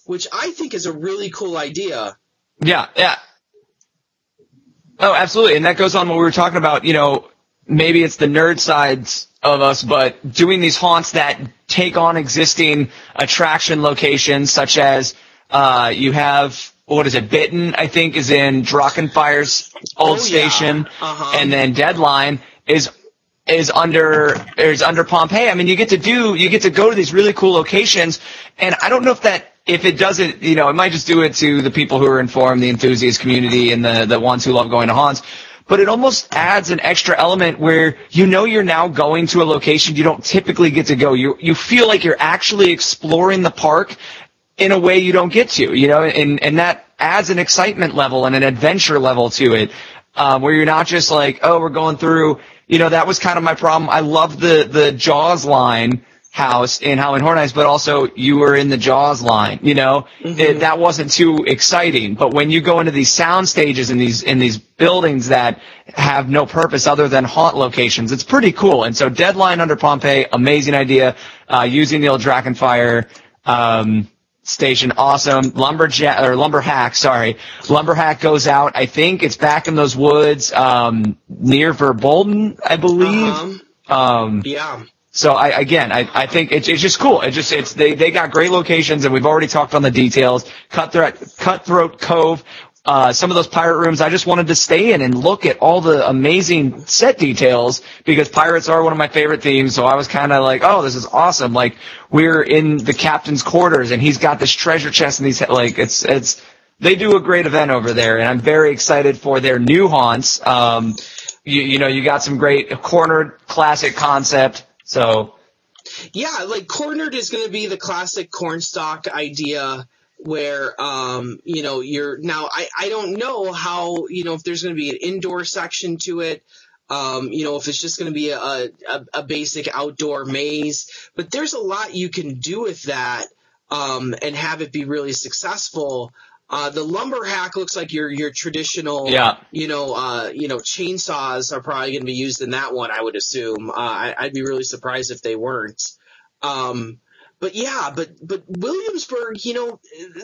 which I think is a really cool idea. Yeah. Oh, absolutely. And that goes on what we were talking about, maybe it's the nerd sides of us, but doing these haunts that take on existing attraction locations, such as you have, Bitten, I think, is in Drachenfire's old station, and then Deadline is under Pompeii. You get to go to these really cool locations, and I don't know if it doesn't, it might just do it to the people who are informed, the enthusiast community, and the ones who love going to haunts. But it almost adds an extra element where you're now going to a location you don't typically get to go. You feel like you're actually exploring the park in a way you don't get to, and that adds an excitement level and an adventure level to it, where you're not just like, oh, we're going through, that was kind of my problem. I love the Jaws line house in Halloween Horror Nights, but also you were in the Jaws line. That wasn't too exciting. But when you go into these sound stages in these buildings that have no purpose other than haunt locations, it's pretty cool. And so Deadline under Pompeii, amazing idea. Using the old Drakenfire station, awesome. Lumberhack goes out. I think it's back in those woods near Verbolten, I believe. Yeah. So I think it's just cool. They got great locations, and we've already talked on the details. Cutthroat Cove, some of those pirate rooms. I just wanted to stay in and look at all the amazing set details because pirates are one of my favorite themes. So I was kind of like, oh, this is awesome. Like we're in the captain's quarters, and he's got this treasure chest, and they do a great event over there, and I'm very excited for their new haunts. You got some great Cornered classic concept. So, yeah, like Cornered is going to be the classic cornstalk idea where, you're now, I don't know how, if there's going to be an indoor section to it, if it's just going to be a basic outdoor maze, but there's a lot you can do with that, and have it be really successful. The Lumberhack looks like your traditional, chainsaws are probably going to be used in that one, I would assume. I'd be really surprised if they weren't. But Williamsburg,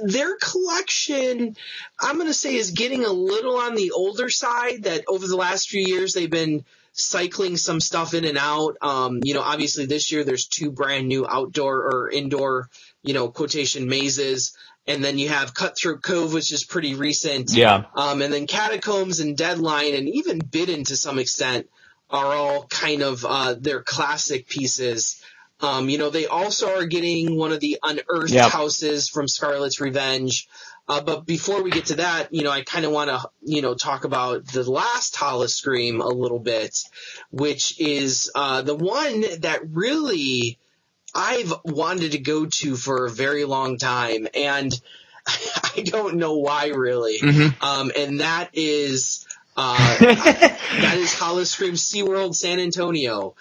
their collection, I'm going to say is getting a little on the older side, that over the last few years they've been cycling some stuff in and out. Obviously this year there's 2 brand new outdoor or indoor, quotation mazes. And then you have Cutthroat Cove, which is pretty recent. Yeah. And then Catacombs and Deadline and even Bidden to some extent are all kind of their classic pieces. They also are getting one of the unearthed houses from Scarlet's Revenge. But before we get to that, I kind of want to, talk about the last Howl-O-Scream a little bit, which is the one that really I've wanted to go to for a very long time, and I don't know why really. Mm-hmm. And that is Howl-O-Scream SeaWorld San Antonio.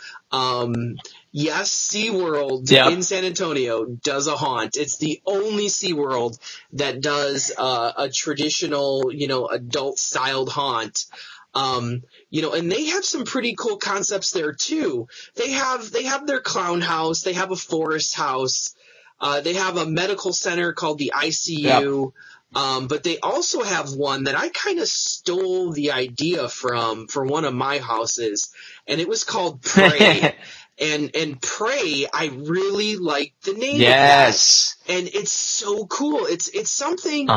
Yes, SeaWorld in San Antonio does a haunt. It's the only SeaWorld that does a traditional, adult-styled haunt. And they have some pretty cool concepts there too. They have their clown house. They have a forest house. They have a medical center called the ICU. But they also have one that I kind of stole the idea from for one of my houses, and it was called Prey. And Prey, I really like the name of that. And it's so cool. It's something.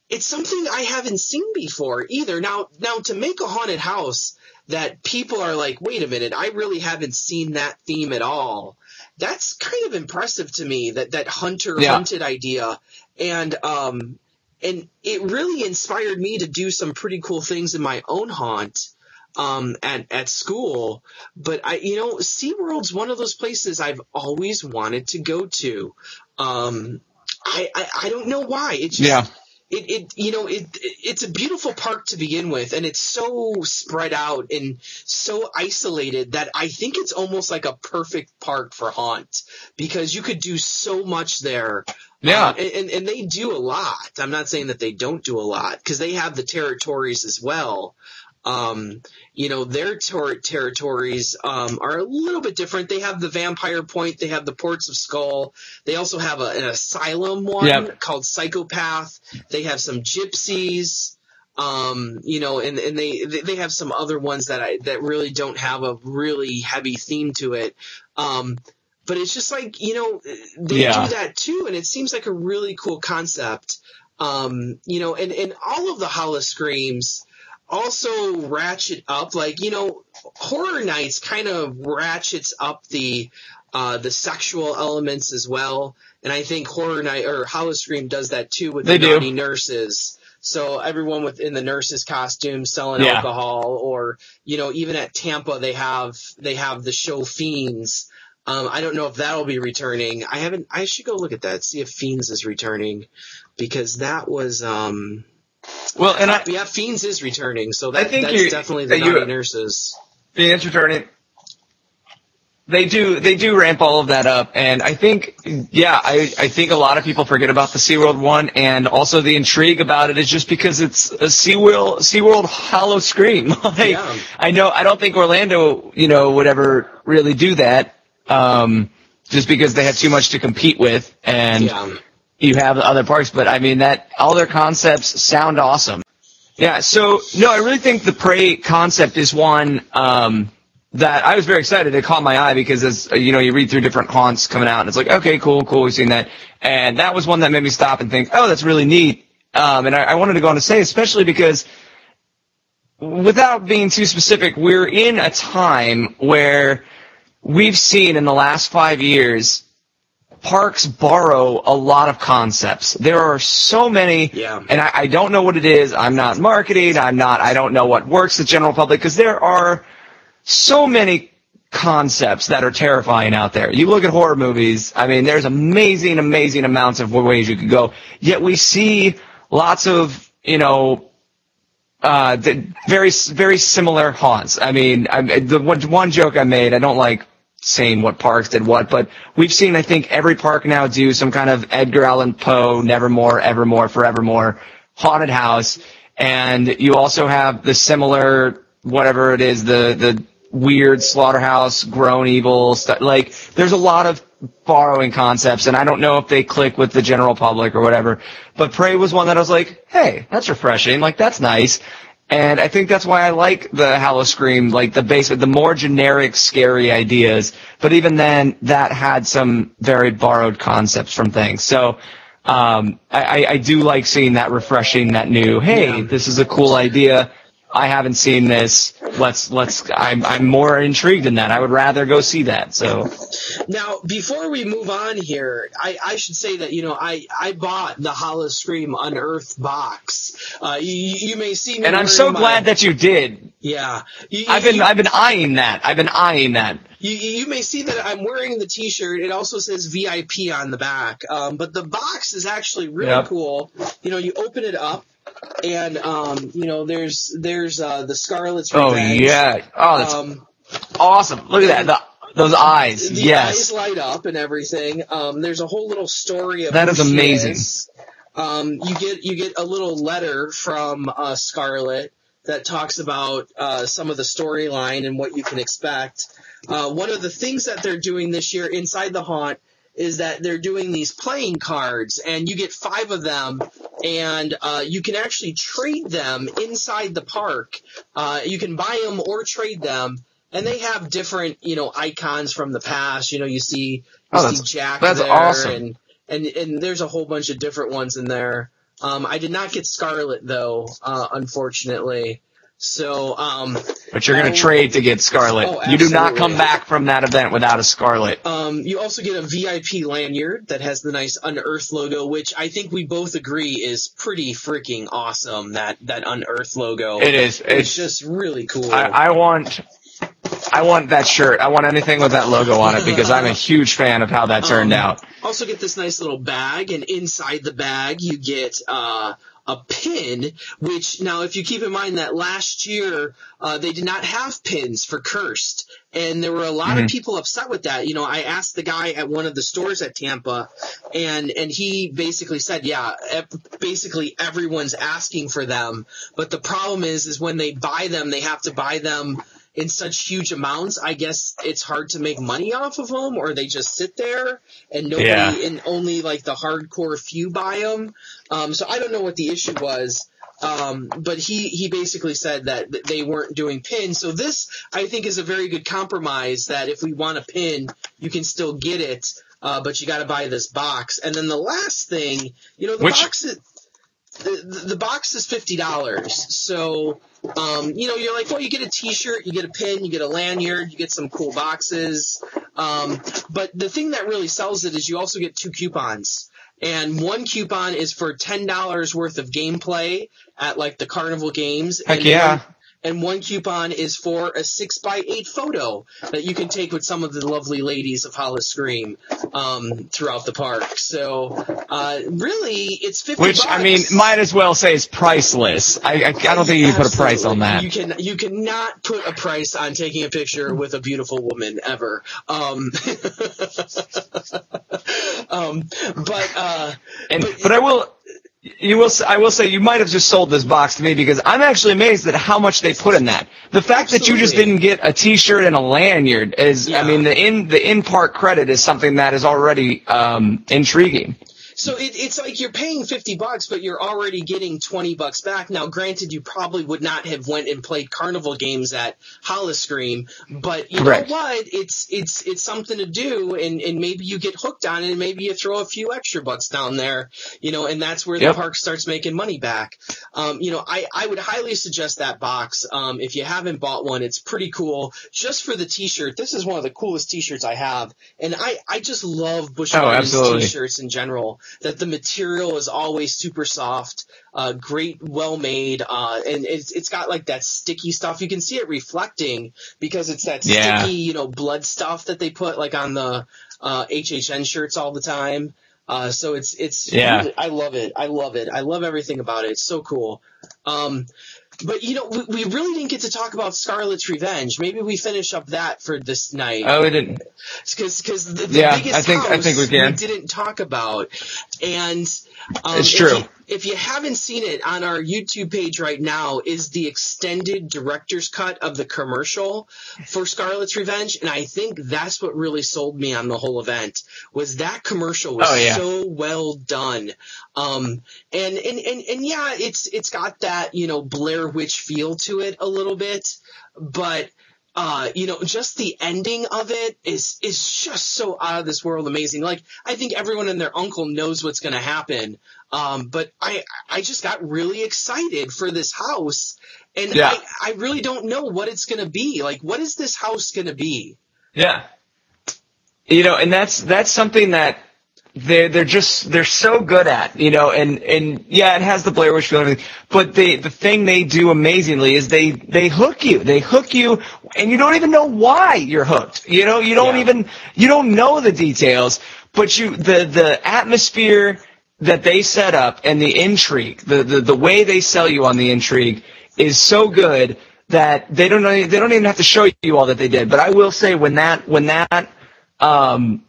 It's something I haven't seen before either. Now to make a haunted house that people are like, wait a minute, I really haven't seen that theme at all. That's kind of impressive to me, that hunted idea. And it really inspired me to do some pretty cool things in my own haunt, at school. But SeaWorld's one of those places I've always wanted to go to. I don't know why. It's just, it's a beautiful park to begin with, and it's so spread out and so isolated that I think it's almost like a perfect park for haunt, because you could do so much there. Yeah. And they do a lot. I'm not saying that they don't do a lot, because they have the territories as well. Their territories are a little bit different. They have the Vampire Point. They have the Ports of Skull. They also have an asylum one called Psychopath. They have some gypsies. And they have some other ones that really don't have a really heavy theme to it. But it's just like, they do that too, and it seems like a really cool concept. And all of the Howl-O-Screams also ratchet up, like, Horror Nights kind of ratchets up the sexual elements as well. And I think Howl-O-Scream does that too with the naughty nurses. So everyone within the nurses' costumes selling alcohol, or, even at Tampa, they have the show Fiends. I don't know if that'll be returning. I should go look at that, see if Fiends is returning, because that was, Fiends is returning, so that's definitely the naughty nurses. Fiends returning. They do ramp all of that up, and I think, I think a lot of people forget about the SeaWorld one, and also the intrigue about it is just because it's a SeaWorld Howl-O-Scream. I don't think Orlando, would ever really do that, just because they have too much to compete with, and you have other parks, but I mean all their concepts sound awesome. Yeah, so, no, I really think the Prey concept is one, that I was very excited. It caught my eye because as you read through different haunts coming out and it's like, okay, cool, we've seen that. And that was one that made me stop and think, oh, that's really neat. And I wanted to go on to say, especially because without being too specific, we're in a time where we've seen in the last 5 years, parks borrow a lot of concepts. There are so many, and I don't know what it is. I'm not marketing. I don't know what works the general public because there are so many concepts that are terrifying out there. You look at horror movies, I mean, there's amazing amounts of ways you could go. Yet we see lots of, very, very similar haunts. I mean, the one joke I made, I don't like saying what parks did what, but we've seen, I think, every park now do some kind of Edgar Allan Poe, Nevermore, Evermore, Forevermore haunted house. And you also have the similar, whatever it is, the weird slaughterhouse, grown evil stuff. Like, there's a lot of borrowing concepts, and I don't know if they click with the general public or whatever. But Prey was one that I was like, hey, that's refreshing. Like, that's nice. And I think that's why I like the Howl-O-Scream, like the more generic, scary ideas. But even then, that had some very borrowed concepts from things. So, I do like seeing that refreshing, that new, hey, this is a cool idea. I haven't seen this. I'm more intrigued in that. I would rather go see that. So now, before we move on here, I should say that, I bought the Howl-O-Scream Unearthed box. You may see me. And I'm so glad that you did. Yeah. I've been eyeing that. You may see that I'm wearing the t-shirt. It also says VIP on the back. But the box is actually really cool. You open it up. And there's the Scarlet's Revenge. Oh yeah! Oh, that's awesome! Look at that, those eyes. The eyes light up and everything. There's a whole little story of that is amazing. You get a little letter from Scarlet that talks about some of the storyline and what you can expect. One of the things that they're doing this year inside the haunt is that they're doing these playing cards, and you get 5 of them, and you can actually trade them inside the park. You can buy them or trade them, and they have different, icons from the past. You see Jack that's there, awesome. and there's a whole bunch of different ones in there. I did not get Scarlet though, unfortunately. So, but you're going to trade to get Scarlet. Oh, you do not come back from that event without a Scarlet. You also get a VIP lanyard that has the nice Unearthed logo, which I think we both agree is pretty freaking awesome. That Unearthed logo. It is. It's just really cool. I want that shirt. I want anything with that logo on it because I'm a huge fan of how that turned out. Also get this nice little bag, and inside the bag you get a pin, which now if you keep in mind that last year they did not have pins for Cursed, and there were a lot of people upset with that. I asked the guy at one of the stores at Tampa, and he basically said, basically everyone's asking for them, but the problem is when they buy them, they have to buy them in such huge amounts. I guess it's hard to make money off of them, or they just sit there and nobody, and only like the hardcore few buy them. So I don't know what the issue was. But he basically said that they weren't doing pins. So this, I think, is a very good compromise, that if we want a pin, you can still get it, but you got to buy this box. And then the last thing, the box is $50. So, you're like, well, you get a t-shirt, you get a pin, you get a lanyard, you get some cool boxes. But the thing that really sells it is you also get 2 coupons. And one coupon is for $10 worth of gameplay at like the Carnival Games. Heck yeah. and one coupon is for a 6x8 photo that you can take with some of the lovely ladies of Howl-O-Scream throughout the park. So really, it's $50. Which, I mean, might as well say is priceless. I don't think you can put a price on that. You cannot put a price on taking a picture with a beautiful woman ever. But I will say you might have just sold this box to me because I'm actually amazed at how much they put in that. The fact that you just didn't get a T-shirt and a lanyard is, I mean, the in-park credit is something that is already intriguing. So it's like you're paying $50, but you're already getting $20 back. Now, granted, you probably would not have went and played carnival games at Howl-O-Scream, but you know what? It's something to do, and maybe you get hooked on it, and maybe you throw a few extra bucks down there, and that's where the park starts making money back. I would highly suggest that box. If you haven't bought one, it's pretty cool. Just for the T-shirt, this is one of the coolest T-shirts I have, and I just love Busch Gardens T-shirts in general. That the material is always super soft, great, well made, and it's got like that sticky stuff. You can see it reflecting because it's that sticky, blood stuff that they put like on the HHN shirts all the time. So it's really, I love it. I love everything about it. It's so cool. But, we really didn't get to talk about Scarlet's Revenge. Maybe we finish up that for this night. Oh, we didn't. Because the biggest I think we can. We didn't talk about. And it's true. If you haven't seen it, on our YouTube page right now is the extended director's cut of the commercial for Scarlet's Revenge. And I think that's what really sold me on the whole event, was that commercial was so well done. And it's got that, Blair Witch feel to it a little bit, but just the ending of it is just so out of this world amazing. Like, I think everyone and their uncle knows what's going to happen. But I just got really excited for this house, and I really don't know what it's going to be. Like, what is this house going to be? Yeah. And that's something that they're so good at, and it has the Blair Witch feel and everything, but the thing they do amazingly is they hook you, and you don't even know why you're hooked. You don't know the details, but the atmosphere that they set up and the intrigue, the way they sell you on the intrigue is so good that they don't even have to show you all that they did. But I will say when that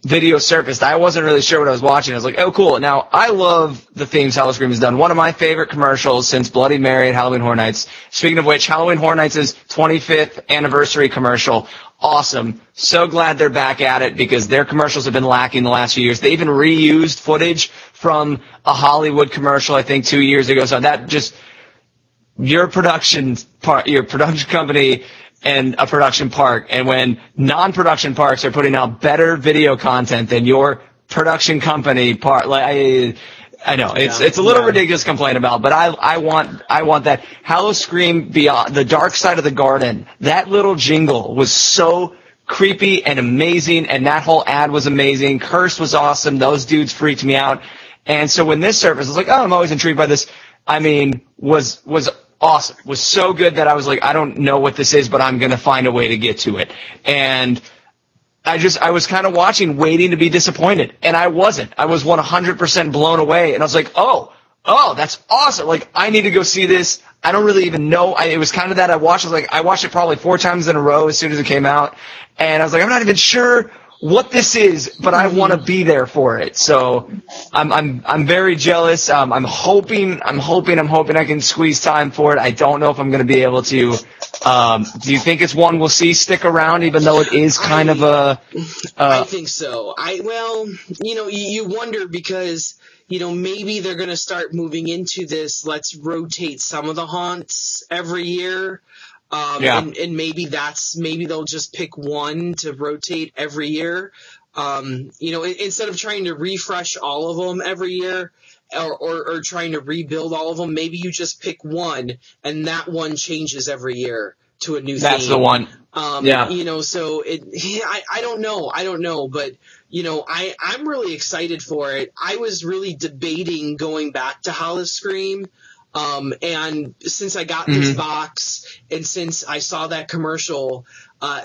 video surfaced, I wasn't really sure what I was watching. I was like, oh, cool. Now, I love the themes Howl-O-Scream has done. One of my favorite commercials since Bloody Mary at Halloween Horror Nights. Speaking of which, Halloween Horror Nights' 25th anniversary commercial. Awesome. So glad they're back at it because their commercials have been lacking the last few years. They even reused footage from a Hollywood commercial, I think, 2 years ago. So that just, your production company and a production park, and when non-production parks are putting out better video content than your production company part, like I know it's a little ridiculous to complain about, but I want that. Howl-O-Scream Beyond the Dark Side of the Garden. That little jingle was so creepy and amazing, and that whole ad was amazing. Curse was awesome. Those dudes freaked me out, and so when this surfaced, I was like, oh, I'm always intrigued by this. I mean, was awesome. Was so good that I was like, I don't know what this is, but I'm going to find a way to get to it. And I was kind of watching, waiting to be disappointed. And I wasn't. I was 100% blown away. And I was like, oh, that's awesome. Like, I need to go see this. I don't really even know. It was kind of that I watched it probably 4 times in a row as soon as it came out. And I was like, I'm not even sure what this is, but I want to be there for it. So I'm very jealous. I'm hoping I can squeeze time for it. I don't know if I'm going to be able to. Do you think it's one we'll see stick around, even though it is kind of a? I think so. You wonder because maybe they're going to start moving into this. Let's rotate some of the haunts every year. And maybe they'll just pick one to rotate every year. Instead of trying to refresh all of them every year or trying to rebuild all of them, maybe you just pick one and that one changes every year to a new theme. That's the one. So I don't know, but I'm really excited for it. I was really debating going back to Howl-O-Scream. And since I got this box and since I saw that commercial,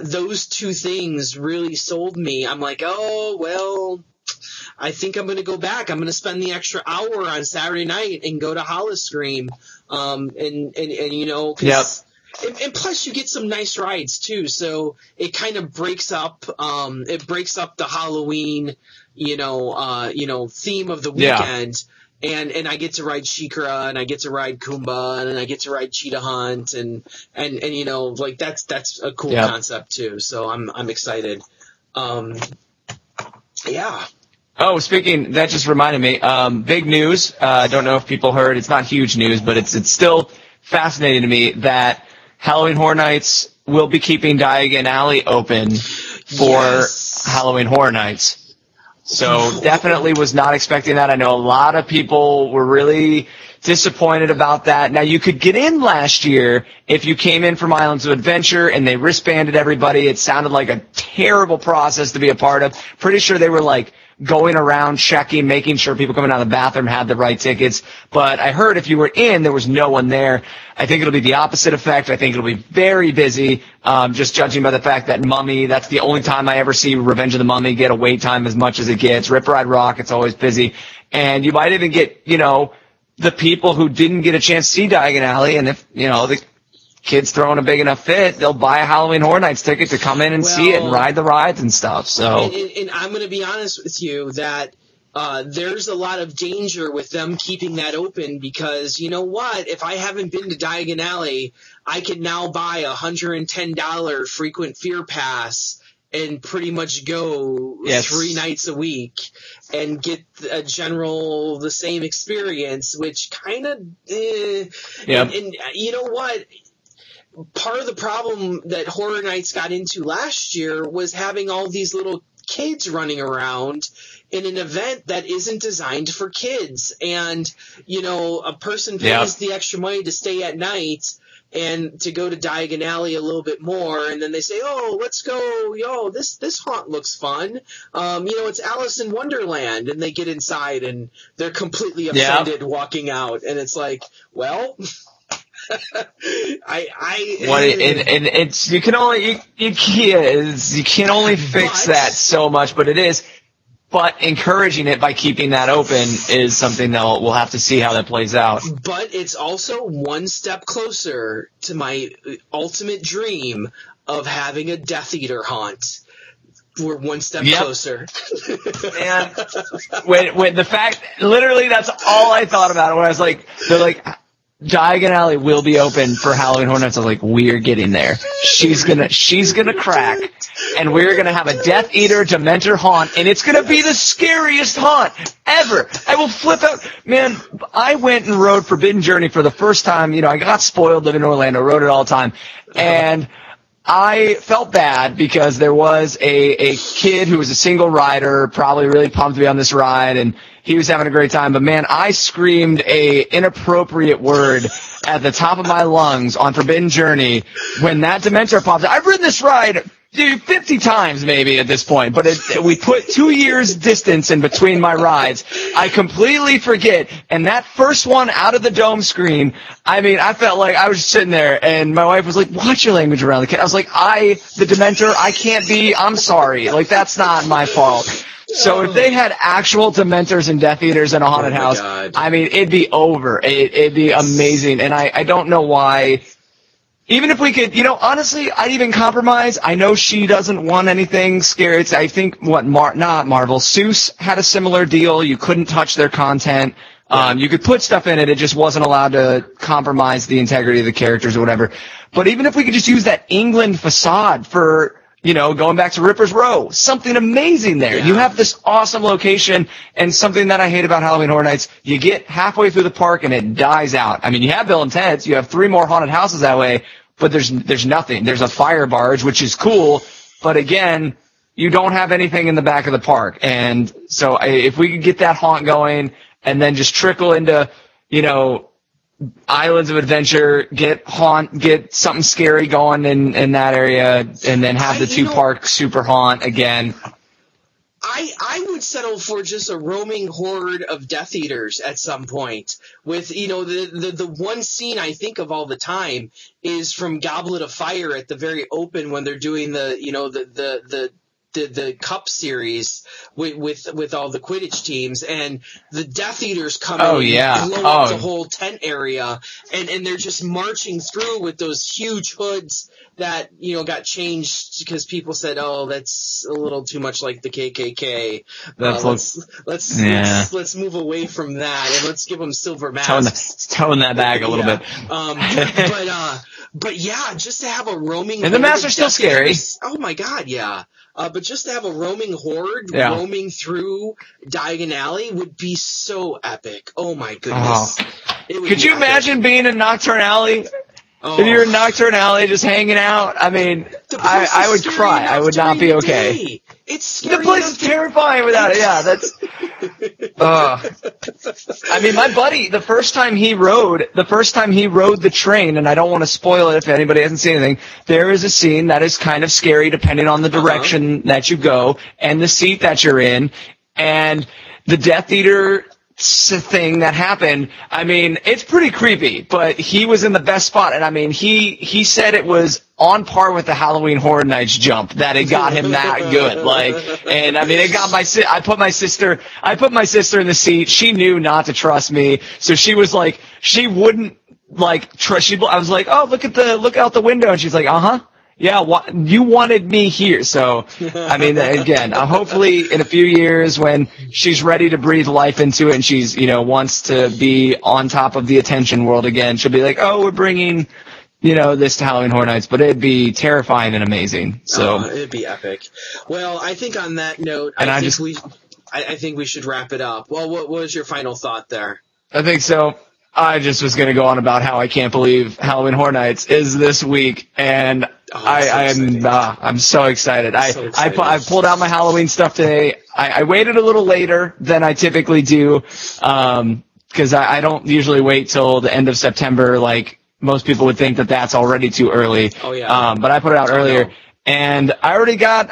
those two things really sold me. I'm like, oh, well, I think I'm going to go back. I'm going to spend the extra hour on Saturday night and go to Howl-O-Scream. And you know, 'cause and plus you get some nice rides too. So it kind of breaks up the Halloween, theme of the weekend. And I get to ride She-Ra, and I get to ride Kumba, and I get to ride Cheetah Hunt, and you know, like that's a cool concept too. So I'm excited. Yeah. Oh, that just reminded me. Big news. I don't know if people heard. It's not huge news, but it's still fascinating to me that Halloween Horror Nights will be keeping Diagon Alley open for Halloween Horror Nights. So definitely was not expecting that. I know a lot of people were really disappointed about that. Now, you could get in last year if you came in from Islands of Adventure and they wristbanded everybody. It sounded like a terrible process to be a part of. Pretty sure they were like going around checking, making sure people coming out of the bathroom had the right tickets. But I heard if you were in, there was no one there. I think it'll be the opposite effect. I think it'll be very busy, just judging by the fact that Mummy, that's the only time I ever see Revenge of the Mummy get a wait time as much as it gets. Rip Ride Rock, it's always busy. And you might even get, the people who didn't get a chance to see Diagon Alley, and if, the kids throwing a big enough fit, they'll buy a Halloween Horror Nights ticket to come in and see it and ride the rides and stuff. So, and I'm going to be honest with you that there's a lot of danger with them keeping that open because you know what? If I haven't been to Diagon Alley, I can now buy a $110 frequent fear pass and pretty much go 3 nights a week and get the same experience, which kind of, and you know what? Part of the problem that Horror Nights got into last year was having all these little kids running around in an event that isn't designed for kids. And, a person pays the extra money to stay at night and to go to Diagon Alley a little bit more, and then they say, oh, let's go, this haunt looks fun. It's Alice in Wonderland, and they get inside and they're completely offended walking out, and it's like, well... you can only fix that so much, but it is. But encouraging it by keeping that open is something that we'll have to see how that plays out. But it's also one step closer to my ultimate dream of having a Death Eater haunt. We're one step closer. And when the fact, literally, that's all I thought about when I was like, they're like, Diagon Alley will be open for Halloween Horror Nights. I was like, we're getting there. She's gonna crack, and we're gonna have a Death Eater Dementor haunt, and it's gonna be the scariest haunt ever. I will flip out. Man, I went and rode Forbidden Journey for the first time. I got spoiled living in Orlando, rode it all the time, and I felt bad because there was a kid who was a single rider, probably really pumped to be on this ride, and he was having a great time. But man, I screamed a inappropriate word at the top of my lungs on Forbidden Journey when that Dementor popped out. I've ridden this ride 50 times maybe at this point, but we put 2 years distance in between my rides. I completely forget. And that first one out of the dome screen, I felt like I was just sitting there, and my wife was like, watch your language around the kid. I was like, the Dementor, I'm sorry. Like, that's not my fault. So if they had actual Dementors and Death Eaters in a haunted house, it'd be over. It'd be amazing. And I don't know why. Even if we could, honestly, I'd even compromise. I know she doesn't want anything scary. I think not Marvel. Seuss had a similar deal. You couldn't touch their content. You could put stuff in it. It just wasn't allowed to compromise the integrity of the characters or whatever. But even if we could just use that England facade for, going back to Ripper's Row, something amazing there. Yeah. You have this awesome location, and something that I hate about Halloween Horror Nights, you get halfway through the park and it dies out. You have Bill and Ted's, you have 3 more haunted houses that way, but there's nothing. There's a fire barge, which is cool, but again, you don't have anything in the back of the park. And so if we could get that haunt going and then just trickle into, Islands of Adventure, get something scary going in that area, and then have the 2-park super haunt again. I would settle for just a roaming horde of Death Eaters at some point. With, the one scene I think of all the time is from Goblet of Fire at the very open when they're doing the Cup series with all the Quidditch teams, and the Death Eaters come in and blow up the whole tent area, and they're just marching through with those huge hoods that got changed because people said, "Oh, that's a little too much like the KKK. Let's move away from that and let's give them silver masks." Tone that back a little bit. But yeah, just to have a roaming and the masks are still scary. Oh my God, yeah. But just to have a roaming horde roaming through Diagon Alley would be so epic. Oh my goodness. Could you imagine being in Nocturne Alley? If you're in Nocturne Alley just hanging out, I mean, I would cry. I would not be okay. It's scary. The place is terrifying without it. Yeah, that's. I mean, my buddy, the first time he rode the train, and I don't want to spoil it if anybody hasn't seen anything, there is a scene that is kind of scary depending on the direction that you go and the seat that you're in, and the Death Eater thing that happened, I mean, it's pretty creepy, but he was in the best spot, and I mean, he said it was on par with the Halloween Horror Nights jump, that it got him that good, and I mean, it got I put my sister in the seat. She knew not to trust me, so she was like, she wouldn't trust. I was like, "Oh, look out the window," and she's like, "Uh-huh. Yeah, you wanted me here." So, I mean, again, hopefully in a few years when she's ready to breathe life into it and she's, wants to be on top of the attention world again, she'll be like, "Oh, we're bringing, this to Halloween Horror Nights," but it'd be terrifying and amazing. So it'd be epic. Well, I think on that note, I think we should wrap it up. Well, what was your final thought there? I think so. I just was going to go on about how I can't believe Halloween Horror Nights is this week, and I'm so excited. I pulled out my Halloween stuff today. I waited a little later than I typically do, because I don't usually wait till the end of September, like most people would think that's already too early. Oh yeah. But I put it out earlier. And I already got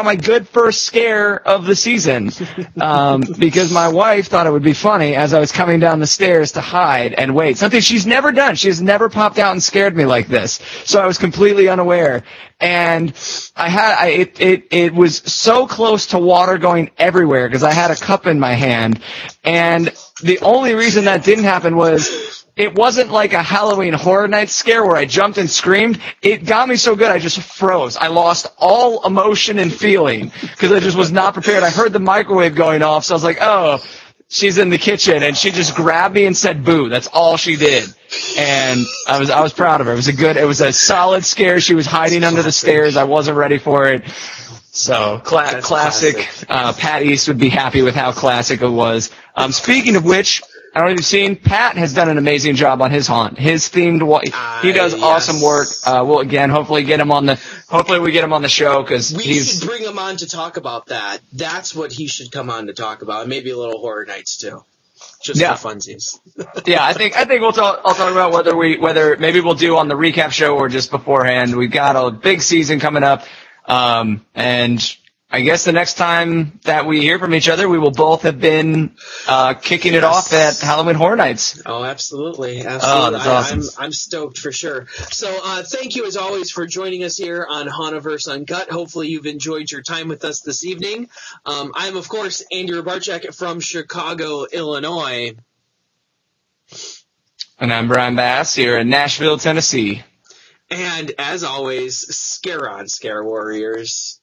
my good first scare of the season, because my wife thought it would be funny as I was coming down the stairs to hide and wait. Something she's never done. She has never popped out and scared me like this. So I was completely unaware. And it was so close to water going everywhere because I had a cup in my hand. And the only reason that didn't happen was, it wasn't like a Halloween Horror Nights scare where I jumped and screamed. It got me so good I just froze. I lost all emotion and feeling because I just was not prepared. I heard the microwave going off, so I was like, "Oh, she's in the kitchen," and she just grabbed me and said, "Boo." That's all she did. And I was proud of her. It was a solid scare. She was hiding under the stairs. I wasn't ready for it. So, classic. Pat East would be happy with how classic it was. Speaking of which, I don't know if you've seen, Pat has done an amazing job on his haunt. His themed, he does awesome work. We'll again, hopefully we get him on the show because we should bring him on to talk about that. That's what he should come on to talk about, and maybe a little Horror Nights too, just for funsies. Yeah, I think I'll talk about whether maybe we'll do on the recap show or just beforehand. We've got a big season coming up, and I guess the next time that we hear from each other, we will both have been kicking it off at Halloween Horror Nights. Oh, absolutely. Oh, that's awesome. I'm stoked for sure. So thank you, as always, for joining us here on Hauntoverse Uncut. Hopefully you've enjoyed your time with us this evening. I'm, of course, Andrew Barczyk from Chicago, Illinois. And I'm Brian Bass here in Nashville, Tennessee. And, as always, scare on, Scare Warriors.